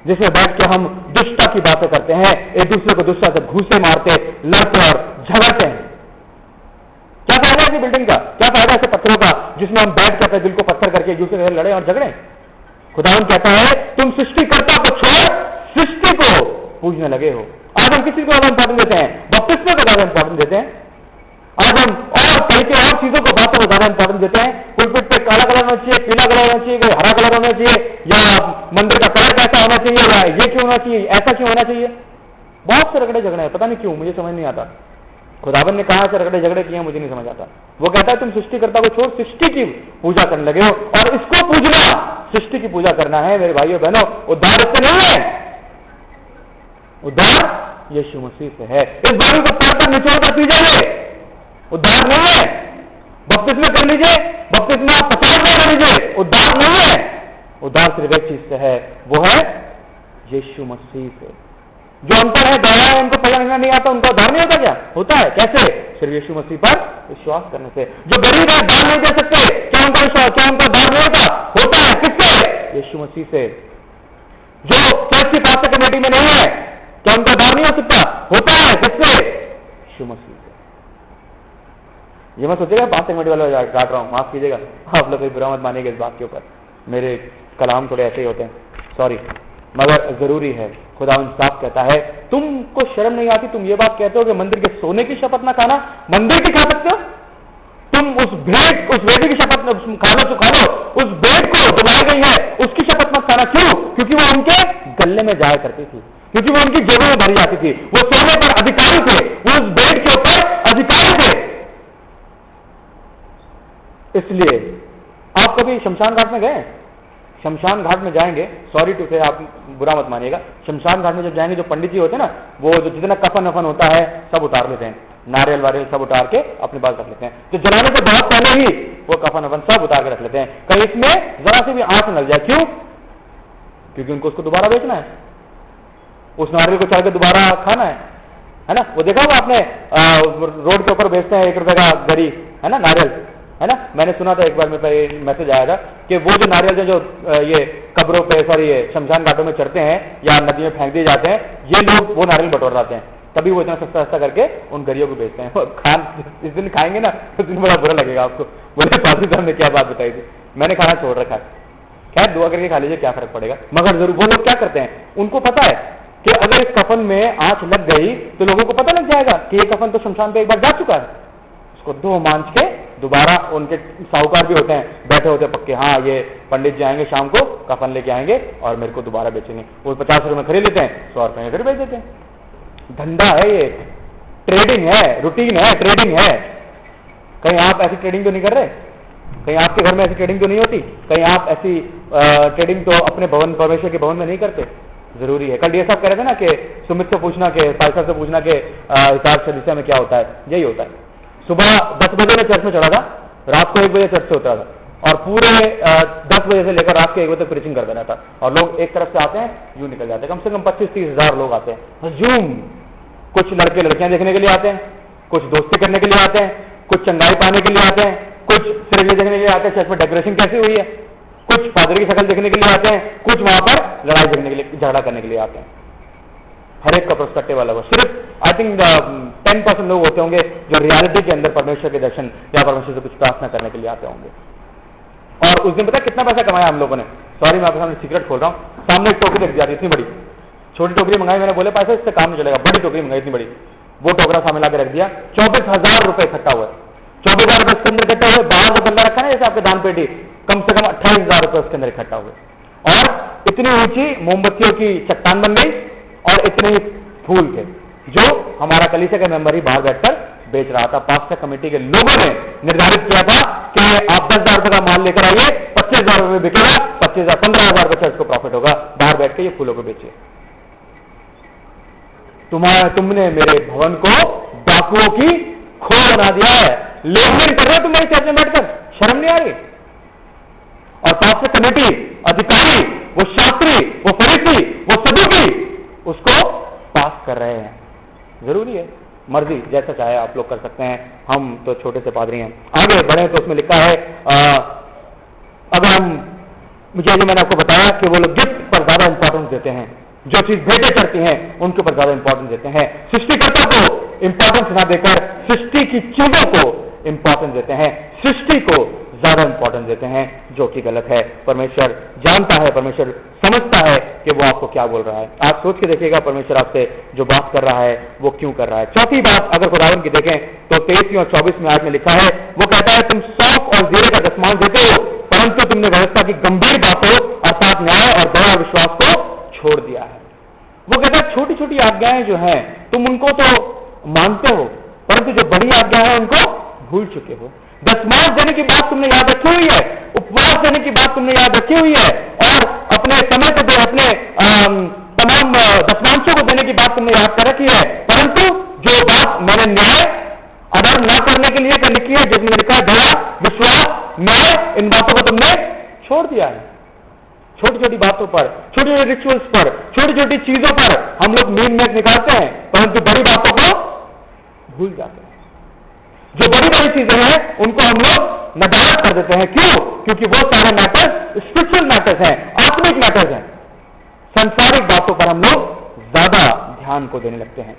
जिसमें बैठ के हम दुष्टता की बातें करते हैं, एक दूसरे को दुष्टता से घूसे मारते, लड़ते और झगड़ते हैं। क्या फायदा है बिल्डिंग का? क्या फायदा ऐसे पत्थरों का जिसमें हम बैठ करते दिल को पत्थर करके एक दूसरे से लड़े और झगड़े? खुदावन कहता है तुम सृष्टिकर्ता को छोड़ सृष्टि को पूजने लगे हो। आज हम किसी को ज्यादा इंपॉर्टेंट देते हैं? बपतिस्मे को ज्यादा इंपॉर्टेंट देते हैं। आज हम और कई के और चीजों को, बातों को ज्यादा इंपॉर्टेंट देते हैं। पुलपिट पे काला कलर होना चाहिए, पीला कलर होना चाहिए, हरा कलर होना चाहिए, या मंदिर का कलर कैसा होना चाहिए, या ये क्यों होना चाहिए, ऐसा क्यों होना चाहिए। बहुत से रगड़े झगड़े हैं, पता नहीं क्यों, मुझे समझ नहीं आता। खुदावन ने कहा से रगड़े झगड़े किए, मुझे नहीं समझ आता। वो कहता है तुम सृष्टिकर्ता को छोड़ सृष्टि की पूजा करने लगे हो, और इसको पूजना, सृष्टि की पूजा करना है मेरे भाइयों बहनों। उद्धार इससे नहीं है, उद्धार यीशु मसीह से है। इस बारी को पढ़कर निचोड़ कर पी जाइए, उद्धार नहीं है। बपतिस्मा कर लीजिए, बपतिस्मा 50 में कर लीजिए, उद्धार नहीं है। उद्धार सिर्फ एक चीज से है, वो है यीशु मसीह से। जो अंतर है, गवाह है, उनको पढ़ना नहीं आता, उनका उद्धार नहीं होता क्या? होता है। कैसे? सिर्फ यीशु मसीह पर विश्वास करने से। जो गरीब है दान नहीं दे सकते, क्या उनका दान नहीं होता है किससे? यीशु मसीह से। जो चर्च की पास्टर कमेटी में नहीं है, क्या उनका दान नहीं हो सकता? होता है किससे? यीशु मसीह से। ये मैं सोचेगा पास्टर कमेटी वाले काट रहा हूं, माफ कीजिएगा, आप लोग कोई बुरा मत मानिएगा इस बात के ऊपर, मेरे कलाम थोड़े ऐसे ही होते हैं, सॉरी, मगर जरूरी है। खुदावंद साफ कहता है, तुमको शर्म नहीं आती, तुम ये बात कहते हो कि मंदिर के सोने की शपथ ना खाना, मंदिर की खा सकते हो तुम? उस वेदी की शपथ खा लो, उस भेंट को बुलाई गई है उसकी शपथ मत खाना। क्यों? क्योंकि वो उनके गले में जाया करती थी, क्योंकि वो उनकी जेबों में भरी जाती थी, वो सोने पर अधिकारी थे, वो उस भेंट के ऊपर अधिकारी थे। इसलिए आप कभी शमशान घाट में गए? शमशान घाट में जाएंगे, सॉरी टू से, आप बुरा मत मानिएगा, शमशान घाट में जब जाएंगे, जो पंडित जी होते हैं ना, वो जो जितना कफन वफन होता है सब उतार लेते हैं, नारियल वारियल सब उतार के अपने पास रख लेते हैं। तो जलाने से बहुत पहले ही वो कफन वफन सब उतार के रख लेते हैं, कहीं इसमें जरा से भी आंच न लग जाए। क्यों? क्योंकि उनको उसको दोबारा बेचना है, उस नारियल को चढ़ के दोबारा खाना है ना। वो देखा होगा आपने, रोड के ऊपर बेचते हैं 1 रुपए का गरी, है ना, नारियल, है ना। मैंने सुना था एक बार मेरे पास मैसेज आया था कि वो जो नारियल जो ये कब्रों पे, सॉरी, ये शमशान घाटों में चढ़ते हैं या नदी में फेंक दिए जाते हैं, ये लोग वो नारियल बटोर जाते हैं, तभी वो इतना सस्ता सस्ता करके उन गरियों को बेचते हैं। इस दिन खाएंगे ना, उस दिन बड़ा बुरा लगेगा आपको, बोले पासी साहब ने क्या बात बताई थी, मैंने खाना छोड़ रखा है। खैर दुआ करके खा लीजिए, क्या फर्क पड़ेगा। मगर जरूर वो लोग क्या करते हैं, उनको पता है कि अगर इस कफन में आंच लग गई तो लोगों को पता लग जाएगा कि ये कफन तो शमशान पे एक बार जा चुका है। उसको दो मांझ के दोबारा, उनके साहूकार भी होते हैं, बैठे होते हैं पक्के, हाँ ये पंडित जी आएंगे शाम को, कफन लेके आएंगे और मेरे को दोबारा बेचेंगे। वो 50 रुपए में खरीद लेते हैं, 100 रुपए में फिर बेच देते हैं। धंधा है ये, ट्रेडिंग है, रूटीन है, ट्रेडिंग है। कहीं आप ऐसी ट्रेडिंग तो नहीं कर रहे? कहीं आपके घर में ऐसी ट्रेडिंग तो नहीं होती? कहीं आप ऐसी ट्रेडिंग तो अपने भवन, परमेश्वर के भवन में नहीं करते? जरूरी है। कल ये सब कह रहे थे ना कि सुमित से पूछना, के पाइसा से पूछना के हिसाब से दिशा में क्या होता है, यही होता है। सुबह 10 बजे में चर्च में चढ़ा था, रात को 1 बजे चर्च से उतरा था, और पूरे 10 बजे से लेकर रात के 1 बजे तक प्रीचिंग कर देना था। और लोग एक तरफ से आते हैं, यूं निकल जाते हैं, कम से कम 25-30 हजार लोग आते हैं हजूम। कुछ लड़के लड़कियां देखने के लिए आते हैं, कुछ दोस्ती करने के लिए आते हैं, कुछ चंगाई पाने के लिए आते हैं, कुछ सिर्फ ये देखने के लिए आते हैं चर्च में डेकोरेशन कैसी हुई है, कुछ फादर की शक्ल देखने के लिए आते हैं, कुछ वहां पर लड़ाई देखने के लिए, झगड़ा करने के लिए आते हैं। हर एक का पर्सपेक्टिव अलग हो। सिर्फ आई थिंक 10% लोग होते होंगे जो रियलिटी के अंदर परमेश्वर के दर्शन या परमेश्वर से कुछ प्रार्थना करने के लिए आते होंगे। और उस दिन पता कितना पैसा कमाया हम लोगों ने? सॉरी मैं आपके सामने सीक्रेट खोल रहा हूँ। सामने एक टोकरी रख दिया इतनी बड़ी, छोटी टोकरी मंगाई, मैंने बोले पैसा इससे काम नहीं चलेगा, बड़ी टोकरी मंगाई इतनी बड़ी, वो टोकरा सामने लाकर रख दिया। 24,000 रुपए इकट्ठा हुआ, 24,000 रुपए उसके अंदर इकट्ठा हुए। बाहर जो बंदा रखा है जैसे आपके दान पेटी, कम से कम 28,000 रुपए उसके अंदर इकट्ठा हुए। और इतनी ऊंची मोमबत्तियों की चट्टान बन गई, और इतने ही फूल थे जो हमारा कलीसिया का मेंबर ही बाहर बैठकर बेच रहा था। पास्टर कमेटी के लोगों ने निर्धारित किया था कि आप 10,000 रुपए का माल लेकर आइए, 25,000 रुपए बिकेगा, 15,000 रुपए इसको प्रॉफिट होगा, बाहर बैठ के ये फूलों को बेचिए। तुमने मेरे भवन को डाकुओं की खो बना दिया है। लेनदेन कर रहे हो तुम मेरे चर्च में बैठकर, शर्म नहीं आ रही? और पास्टर कमेटी, अधिकारी, वो शास्त्री, वो फरीसी, वो सदूकी उसको पास कर रहे हैं। जरूरी है, मर्जी जैसा चाहे आप लोग कर सकते हैं, हम तो छोटे से पादरी हैं। आगे बढ़े तो उसमें लिखा है अगर हम, मुझे मैंने आपको बताया कि वो लोग गिफ्ट पर ज्यादा इंपॉर्टेंस देते हैं, जो चीज भेंटें करती हैं उनके ऊपर ज्यादा इंपॉर्टेंस देते हैं। सृष्टिकर्ता को इंपॉर्टेंस ना देकर सृष्टि की चीजों को इंपॉर्टेंस देते हैं, सृष्टि को ज्यादा इंपॉर्टेंस देते हैं, जो कि गलत है। परमेश्वर जानता है, परमेश्वर समझता है कि वो आपको क्या बोल रहा है। आप सोच के देखिएगा परमेश्वर आपसे जो बात कर रहा है वो क्यों कर रहा है। चौथी बात अगर खुदावंद की देखें तो 23 और 24 में आयत में लिखा है, वो कहता है तुम सौंफ और जीरे का दशमांश देते हो, परंतु तुमने व्यवस्था की गंभीर बातों अर्थात न्याय और दया और विश्वास को छोड़ दिया है। वो कहता है छोटी छोटी आज्ञाएं जो हैं तुम उनको तो मानते हो, परंतु जो बड़ी आज्ञा है उनको भूल चुके हो। दशमांश देने की बात तुमने याद रखी हुई है, उपवास देने की बात तुमने याद रखी हुई है, और अपने समय को अपने तमाम दशमांशों को देने की बात तुमने याद कर रखी है, परंतु जो बात मैंने न्याय अदर न करने के लिए लिखी है, जिसमें लिखा है दया, विश्वास, न्याय, इन बातों को तुमने छोड़ दिया है। छोटी छोटी बातों पर, छोटे छोटे रिचुअल्स पर, छोटी छोटी चीजों पर हम लोग मीन मैच निकालते हैं, परंतु बड़ी बातों को भूल जाते हैं। जो बड़ी बड़ी चीजें हैं उनको हम लोग नदारत कर देते हैं। क्यों? क्योंकि वो सारे मैटर्स स्पिरिचुअल मैटर्स हैं, आत्मिक मैटर्स हैं। संसारिक बातों पर हम लोग ज्यादा ध्यान को देने लगते हैं।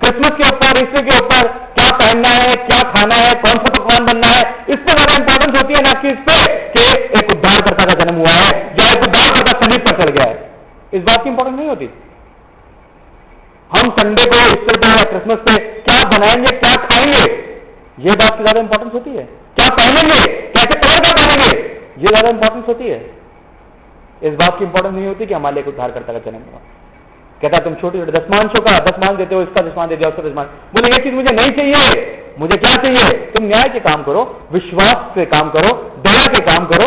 क्रिसमस के ऊपर, ईस्टर के ऊपर क्या पहनना है, क्या खाना है, कौन सा पकवान बनना है, इस पर ज्यादा इंपॉर्टेंस होती है ना कि इस पे कि एक उद्धारकर्ता का जन्म हुआ है या एक उद्धारकर्ता सलीब पर चल गया है। इस बात की इंपॉर्टेंस नहीं होती। हम संडे को, ईस्टर पे या क्रिसमस पे क्या बनाएंगे, क्या खाएंगे, ये बात की ज्यादा इंपॉर्टेंस होती है। क्या पहनेंगे, कैसे कलर का पहनेंगे, ये ज्यादा इंपॉर्टेंस होती है। इस बात की इंपॉर्टेंस नहीं होती कि हमारे लिए उद्धारकर्ता का जन्म हुआ। कहता तुम छोटे छोटे दशमांशों का दशमान देते हो, इसका दशमान दे दिया, उसका दशमान। बोले ये चीज मुझे नहीं चाहिए, मुझे क्या चाहिए? तुम न्याय के काम करो, विश्वास से काम करो, दया के काम करो,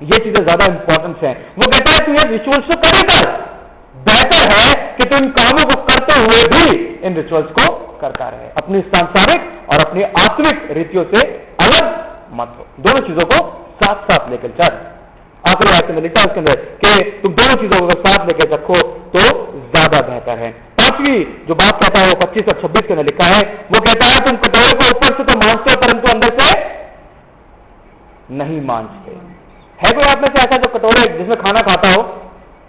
ये चीजें ज्यादा इंपॉर्टेंस है। वो कहता है तुम ये रिचुअल्स तो कर ही कर, बेहतर है कि तुम कामों को करते हुए भी इन रिचुअल्स को करता रहे। अपनी सांसारिक और अपनी आत्मिक रीतियों से अलग मत हो, दोनों चीजों को साथ साथ लेकर चल। आखिरी आयत में लिखा है उसके अंदर कि तुम दोनों चीजों को साथ लेकर रखो तो ज्यादा बेहतर है। पांचवी जो बात कहता है वो 25 और 26 के अंदर लिखा है, वो कहता है तुम कटोरे को ऊपर से तो मांझते हो परंतु अंदर से नहीं मांझते। है कोई आप में से ऐसा जो कटोरे जिसमें खाना खाता हो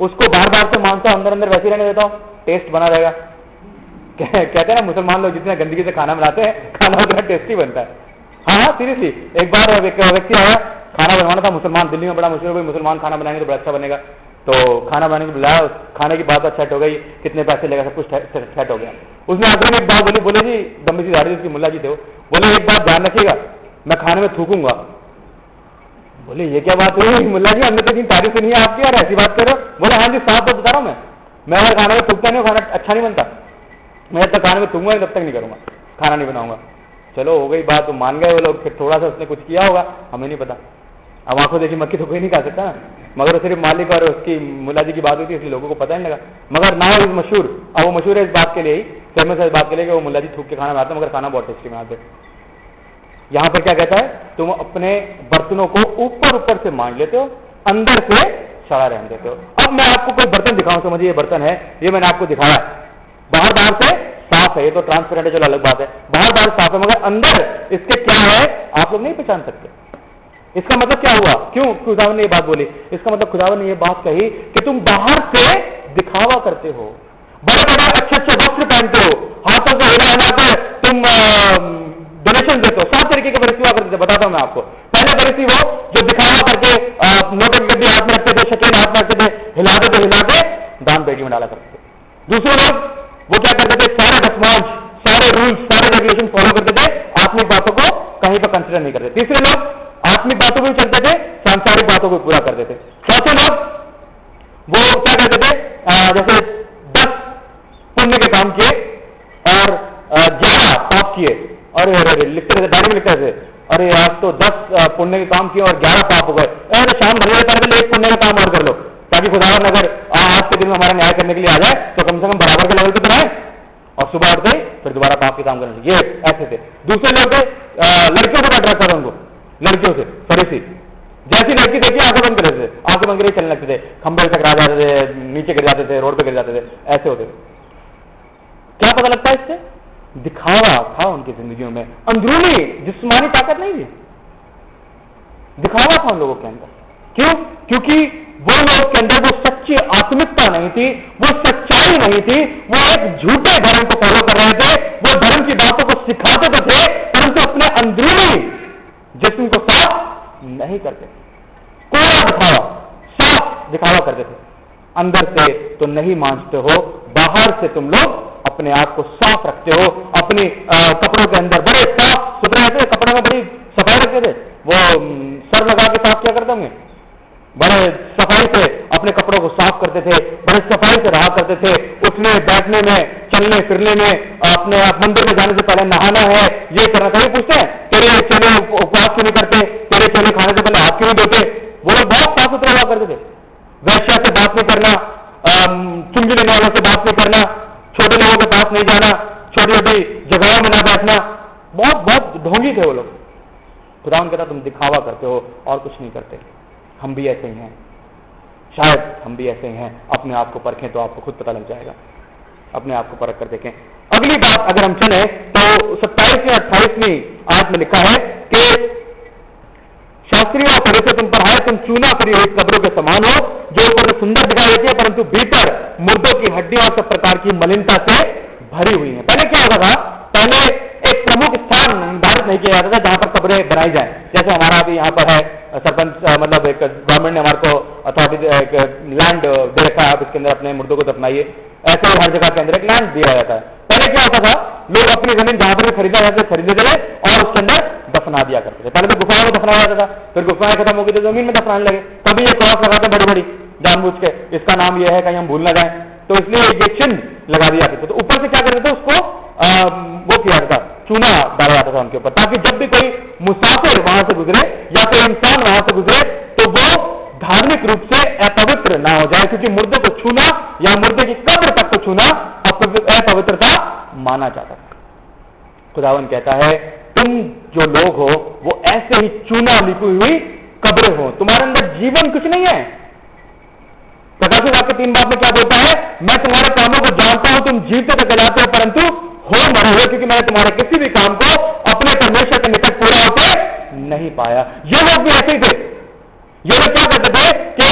उसको बार बार से मांझता हो, अंदर अंदर वैसे ही रहने देता हो, टेस्ट बना रहेगा? कहते हैं ना मुसलमान लोग जितने गंदगी से खाना बनाते हैं खाना उतना टेस्टी बनता है। हाँ सीरियसली, एक बार व्यक्ति आया, खाना बनवाना था, मुसलमान, दिल्ली में बड़ा मशहूर है मुसलमान खाना बनाएंगे तो बड़ा अच्छा बनेगा। तो खाना बनाने को बुलाया, खाने की बात सेट हो गई, कितने पैसे लेगा, सब कुछ सेट हो गया। उसने आखिर में एक बात बोली, बोले जी लंबी सी दाढ़ी उसकी मुल्ला जी थे, बोले एक बात ध्यान रखिएगा, मैं खाने में थूकूंगा। बोले ये क्या बात हुई मुल्ला जी, हमने तो इतनी तारीफ नहीं है आपकी, यार ऐसी बात करो। बोले हाँ जी साफ बात बता रहा हूँ, मैं अगर खाने में थूकता नहीं, खाना अच्छा नहीं बनता, मैं जब तक खाने में थूकूंगा तब तक नहीं करूंगा, खाना नहीं बनाऊंगा। चलो हो गई बात, तो मान गए वो लोग। फिर थोड़ा सा उसने कुछ किया होगा, हमें नहीं पता। अब आंखों देखी मक्खी तो कोई नहीं खा सकता ना, मगर सिर्फ मालिक और उसकी मुल्ला जी की बात हुई थी, इसलिए लोगों को पता नहीं लगा। मगर ना इज मशहूर, अब वो मशहूर है इस बात के लिए ही, फेमस है इस बात के लिए कि वो मुल्ला जी थूक के खाना बनाते, मगर खाना बहुत टेस्टी बनाते। यहां पर क्या कहता है, तुम अपने बर्तनों को ऊपर ऊपर से मांझ लेते हो, अंदर से सड़ा रहने देते हो। अब मैं आपको कोई बर्तन दिखाऊं, समझिए ये बर्तन है, ये मैंने आपको दिखाया, बाहर बाहर से साफ है, ये तो ट्रांसपेरेंट है, चलो अलग बात है, बाहर बाहर साफ है, मगर अंदर इसके क्या है आप लोग नहीं पहचान सकते। इसका मतलब क्या हुआ? क्यों खुदावन ने ये बात बोली? इसका मतलब खुदावन ने ये बात कही कि तुम बाहर से दिखावा करते हो, बड़े बड़े अच्छे अच्छे वस्त्र पहनते हो, हाथों को हिला हिलाकर तुम डोनेशन देते हो। 7 तरीके के फरीसी हुआ करते थे, बताता हूं मैं आपको। पहले फरीसी वो जो दिखावा करके नोटों की गड्डी हाथ में रखते थे, शकेल हाथ में रखते थे, हिलाते दान पेटी में डाला करते थे। दूसरे लोग वो क्या करते थे, सारे दशमांश, सारे रूल्स, सारे रेगुलेशन फॉलो करते थे, आत्मिक बातों को कहीं पर कंसिडर नहीं करते। तीसरे लोग आत्मिक बातों को भी चलते थे, सांसारिक बातों को पूरा करते थे। चौथे लोग वो क्या करते थे, जैसे 10 पुण्य के काम किए और 11 पाप किए, और लिखते रहते, डायरी में लिखते रहते, अरे आज तो 10 पुण्य के काम किए और 11 पाप हो गए, अरे शाम भर पहले एक पुण्य का काम और कर लो, ताकि खुदावन अगर आज के दिन में हमारा न्याय करने के लिए आ जाए तो कम से कम बराबर के लेवल पे तो रहे, और सुबह उठते फिर दोबारा पाप के काम करने। ये ऐसे थे। दूसरे लोग लड़कियों को अट्रैक्ट करो, उनको लड़कियों से फरीसी, जैसी लड़की देखिए आंखें बंद कर देते थे, आंखें बंद करके चलने लगते थे, खंबे से टकरा जाते थे, नीचे गिर जाते थे, रोड पे गिर जाते थे, ऐसे होते थे। क्या पता लगता है इससे? दिखावा था उनकी जिंदगियों में, अंदरूनी जिस्मानी ताकत नहीं थी, दिखावा था उन लोगों के अंदर। क्यों? क्योंकि वो लोग के अंदर वो सच्ची आत्मिकता नहीं थी, वो सच्चाई नहीं थी, वो एक झूठे धर्म को फॉलो कर रहे थे, वो धर्म की बातों को सिखाते तो थे परंतु अपने अंदरूनी जिस्म को साफ नहीं करते, कोरा दिखावा, साफ दिखावा करते थे। अंदर से तो नहीं मांझते हो, बाहर से तुम लोग अपने आप को साफ रखते हो, अपने कपड़ों के अंदर बड़े साफ सुथरे रहते थे, कपड़ों में बड़ी सफाई रखते थे, वो सर लगा के साफ क्या करते होंगे, बड़े सफाई से अपने कपड़ों को साफ करते थे, बड़े सफाई से रहा करते थे, उठने बैठने में, चलने फिरने में, अपने आप मंदिर में जाने से पहले नहाना है, ये करना। कहीं पूछते हैं तेरे चेले उपवास क्यों नहीं करते, तेरे चेले खाने से पहले हाथ क्यों नहीं धोते? वो लोग बहुत साफ सुथरे रहा करते थे। वैश्या से बात नहीं करना, चुंगी लेने वालों से बात नहीं करना, छोटे लोगों के पास नहीं जाना, छोटी छोटी जगहों में ना बैठना, बहुत बहुत ढोंगी थे वो लोग। खुदावन कहता तुम दिखावा करते हो और कुछ नहीं करते। हम भी ऐसे ही हैं, शायद हम भी ऐसे ही हैं। अपने आप को परखें तो आपको खुद पता लग जाएगा, अपने आप को परख कर देखें। अगली बात अगर हम चले तो 27वीं 28वीं आयत में लिखा है कि शास्त्रियों और फरीसियों तुम पर है, तुम चूना करी हुई कब्रों के समान हो, जो ऊपर सुंदर दिखाई देती है परंतु भीतर मुर्दों की हड्डियां और सब प्रकार की मलिनता से भरी हुई है। पहले क्या होता था, पहले एक प्रमुख स्थान निर्धारित नहीं किया जाता था जहां पर कब्रें बनाई जाए। जैसे हमारा अभी यहाँ पर है सरपंच, मतलब एक गवर्नमेंट ने हमारे को अथॉरिटी एक लैंड दे रखा है, आप इसके अंदर अपने मुर्दों को दफनाइए। ऐसे ही हर जगह के अंदर एक लैंड दिया जाता है। पहले क्या होता था, लोग अपनी जमीन जहां पर खरीदा जाता है खरीदने चले और उसके अंदर दफना दिया करते थे। पहले तो गुफाओं में दफनाया जाता था, फिर गुफाएं खत्म हो गई तो जमीन में दफनाने लगे। तभी ये क्रॉस लगाते बड़ी बड़ी जानबूझ के, इसका नाम ये है कहीं हम भूल ना जाए, तो इसलिए ये चिन्ह लगा दिया जाते थे। तो ऊपर से क्या करते थे, उसको वो किया जाता, चूना डाला जाता था उनके ऊपर, ताकि जब भी कोई मुसाफिर वहां से गुजरे या कोई इंसान वहां से गुजरे तो वो धार्मिक रूप से अपवित्र ना हो जाए, क्योंकि मुर्दे को छूना या मुर्दे की कब्र तक को छूना अपवित्रता माना जाता था। खुदावन कहता है तुम जो लोग हो वो ऐसे ही चूना लिपी हुई कब्रें हो, तुम्हारे अंदर जीवन कुछ नहीं है। प्रकाशित वाक्य 3 बात में क्या बोलता है, मैं तुम्हारे कामों को जानता हूं, तुम जीवते तो कहलाते हो परंतु हो मरे हो, क्योंकि मैंने तुम्हारे किसी भी काम को अपने परमेश्वर के निकट पूरा होकर नहीं पाया। ये लोग भी ऐसे ही थे। ये लोग क्या करते थे कि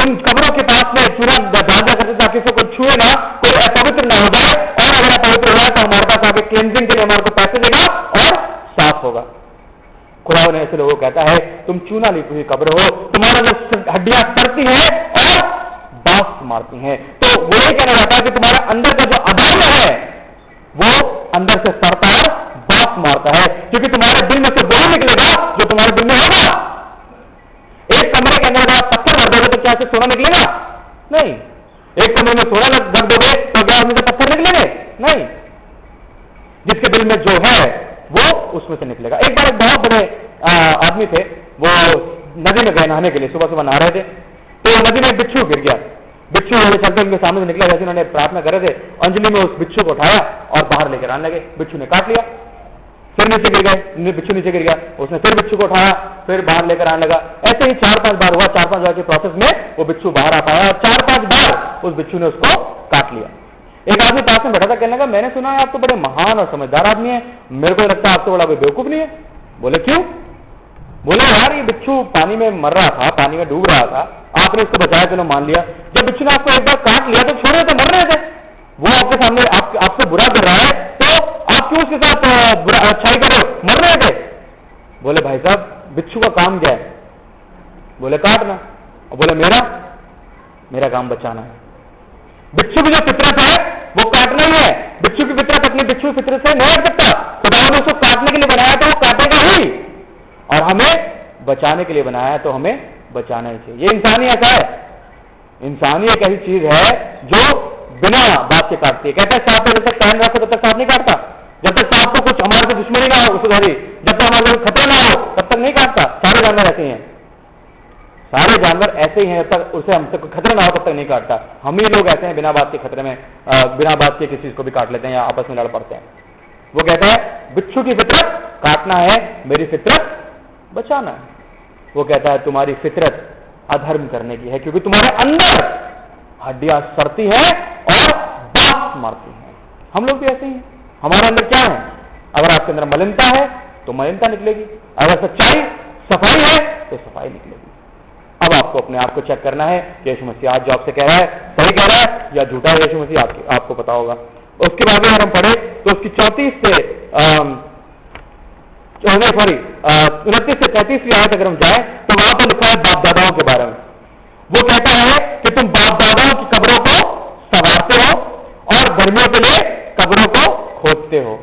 उन कब्रों के पास में चूना डाला करते ताकि किसी को छुए ना, कोई अपवित्र ना हो जाए, और अगर अपवित्र हुआ तो हमारे पास आगे क्लींजिंग के लिए हमारे को पैसे देगा और साफ होगा। खुदा ने ऐसे लोगों को कहता है तुम चूना लिपी हुई कब्र हो, तुम्हारे अंदर हड्डियां सड़ती हैं और बांस मारती हैं। तो वो ये कहना चाहता है कि तुम्हारे अंदर का जो अधर्म है वो अंदर से सड़ता है, बांस मारता है, क्योंकि तुम्हारे दिल में से वो निकलेगा जो तुम्हारे दिल में होगा। एक कमरे के अंदर आप पत्थर रख दोगे तो क्या से सोना निकलेगा? नहीं। एक कमरे में सोना रख दोगे तो क्या उसमें से पत्थर निकलेंगे? नहीं। जिसके दिल में जो है वो उसमें से निकलेगा। एक बार एक बहुत बड़े आदमी थे, वो नदी में गए नहाने के लिए, सुबह सुबह नहा रहे थे, तो नदी में एक बिच्छू गिर गया। बिच्छू चलते उनके सामने से निकला, जैसे उन्होंने प्रार्थना करे थे, अंजलि में उस बिच्छू को उठाया और बाहर लेकर आने लगे। बिच्छू ने काट लिया, फिर नीचे गिर गए, बिच्छू नीचे गिर गया, उसने फिर बिच्छू को उठाया, फिर बाहर लेकर आने लगा। ऐसे ही 4-5 बार हुआ। 4-5 बार के प्रोसेस में वो बिच्छू बाहर आ पाया और 4-5 बार उस बिच्छू ने उसको काट लिया। एक आदमी पास में बैठा था, कहने लगा मैंने सुना है आप तो बड़े महान और समझदार आदमी है, मेरे को लगता है आप तो बड़ा कोई बेवकूफ नहीं है। बोले क्यों? बोले यार ये बिच्छू पानी में मर रहा था, पानी में डूब रहा था, आपने उसको बचाया, चलो मान लिया। जब बिच्छू ने आपको एक बार काट लिया तो छोड़ रहे थे, मर रहे थे, वो आपके सामने आपसे बुरा कर रहा है तो आप क्यों उसके साथ अच्छाई करो, मर रहे थे। बोले भाई साहब बिच्छू का काम क्या है? बोले काटना। और बोले मेरा काम बचाना है। बिच्छू की जो फितरत है वो काटना ही है। बिच्छू की फितरत अपनी बिच्छू फितरत से नहीं हट सकता। खुदा ने उसको काटने के लिए बनाया तो वो काटेगा ही, और हमें बचाने के लिए बनाया है तो हमें बचाना ही चाहिए। ये इंसानी ऐसा है, इंसानी एक ऐसी चीज है जो बिना बात के काटती है। कहता है सांप जब तक कान रखो तब तक सांप नहीं काटता, जब तक सांप को कुछ हमारे से दुश्मनी ना हो, जब तक हमारे खतरा ना हो तब तक नहीं काटता। सारे जानवर ऐसे हैं, सारे जानवर ऐसे ही हैं, जब तक उसे हमसे खतरा ना हो तब तक नहीं काटता। हम ही लोग ऐसे हैं बिना बात के खतरे में, बिना बात के किसी को भी काट लेते हैं या आपस में लड़ पड़ते हैं। वो कहता है बिच्छू की फितरत काटना है, मेरी फितरत बचाना है। वो कहता है तुम्हारी फितरत अधर्म करने की है, क्योंकि तुम्हारे अंदर हड्डियां सड़ती हैं और बांस मारती हैं। हम लोग भी ऐसे ही हैं। हमारे अंदर क्या है? अगर आपके अंदर मलिनता है तो मलिनता निकलेगी, अगर सच्चाई सफाई है तो सफाई निकलेगी। अब आपको अपने आप को चेक करना है कि यीशु मसीह आज जो आपसे कह रहा है सही कह रहा है या झूठा है। यीशु मसीह आपको पता होगा। उसके बाद अगर हम पढ़े तो उसकी 34 से 29 से 33वीं आयत अगर हम जाए तो वहां पर लिखा है बाप दादाओं के बारे में। वो कहता है कि तुम बाप दादाओं की कब्रों को संवारते हो और गर्मियों के लिए कब्रों को खोदते हो।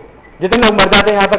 जितने लोग मर जाते हैं यहाँ पर